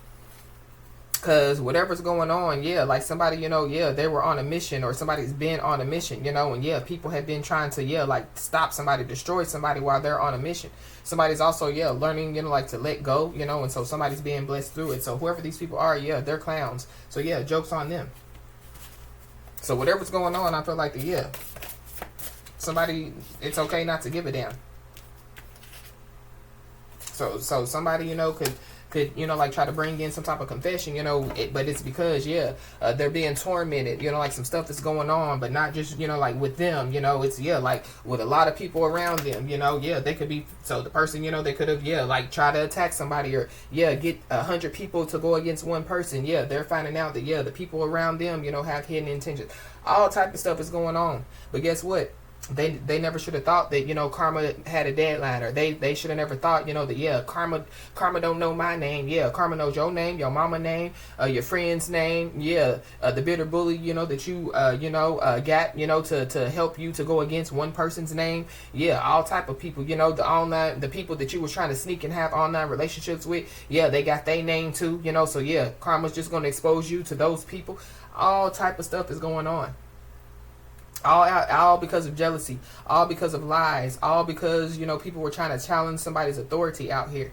Because whatever's going on, yeah, like somebody, you know, yeah, they were on a mission, or somebody's been on a mission, you know, and yeah, people have been trying to, yeah, like stop somebody, destroy somebody while they're on a mission. Somebody's also, yeah, learning, you know, like to let go, you know, and so somebody's being blessed through it. So whoever these people are, yeah, they're clowns. So yeah, joke's on them. So whatever's going on, I feel like, yeah, somebody, it's okay not to give a damn. So somebody, you know, could, you know, like try to bring in some type of confession, you know, but it's because, yeah, they're being tormented, you know, like some stuff that's going on, but not just, you know, like with them, you know, it's, yeah, like with a lot of people around them, you know, yeah, they could be, so the person, you know, they could have, yeah, like try to attack somebody, or, yeah, get 100 people to go against one person. Yeah, they're finding out that, yeah, the people around them, you know, have hidden intentions. All type of stuff is going on. But guess what? They never should have thought that, you know, karma had a deadline, or they should have never thought, you know, that, yeah, karma don't know my name. Yeah, karma knows your name, your mama name, your friend's name. Yeah, the bitter bully, you know, that you got, you know, to help you to go against one person's name. Yeah, all type of people, you know, the people that you were trying to sneak and have online relationships with. Yeah, they got their name too, you know. So yeah, karma's just gonna expose you to those people. All type of stuff is going on. All because of jealousy, all because of lies, all because, you know, people were trying to challenge somebody's authority out here.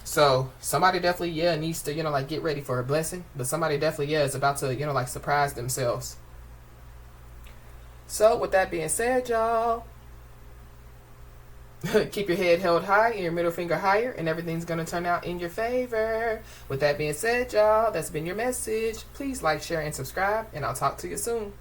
So somebody definitely, yeah, needs to, you know, like get ready for a blessing, but somebody definitely, yeah, is about to, you know, like surprise themselves. So with that being said, y'all, keep your head held high and your middle finger higher, and everything's going to turn out in your favor. With that being said, y'all, that's been your message. Please like, share, and subscribe, and I'll talk to you soon.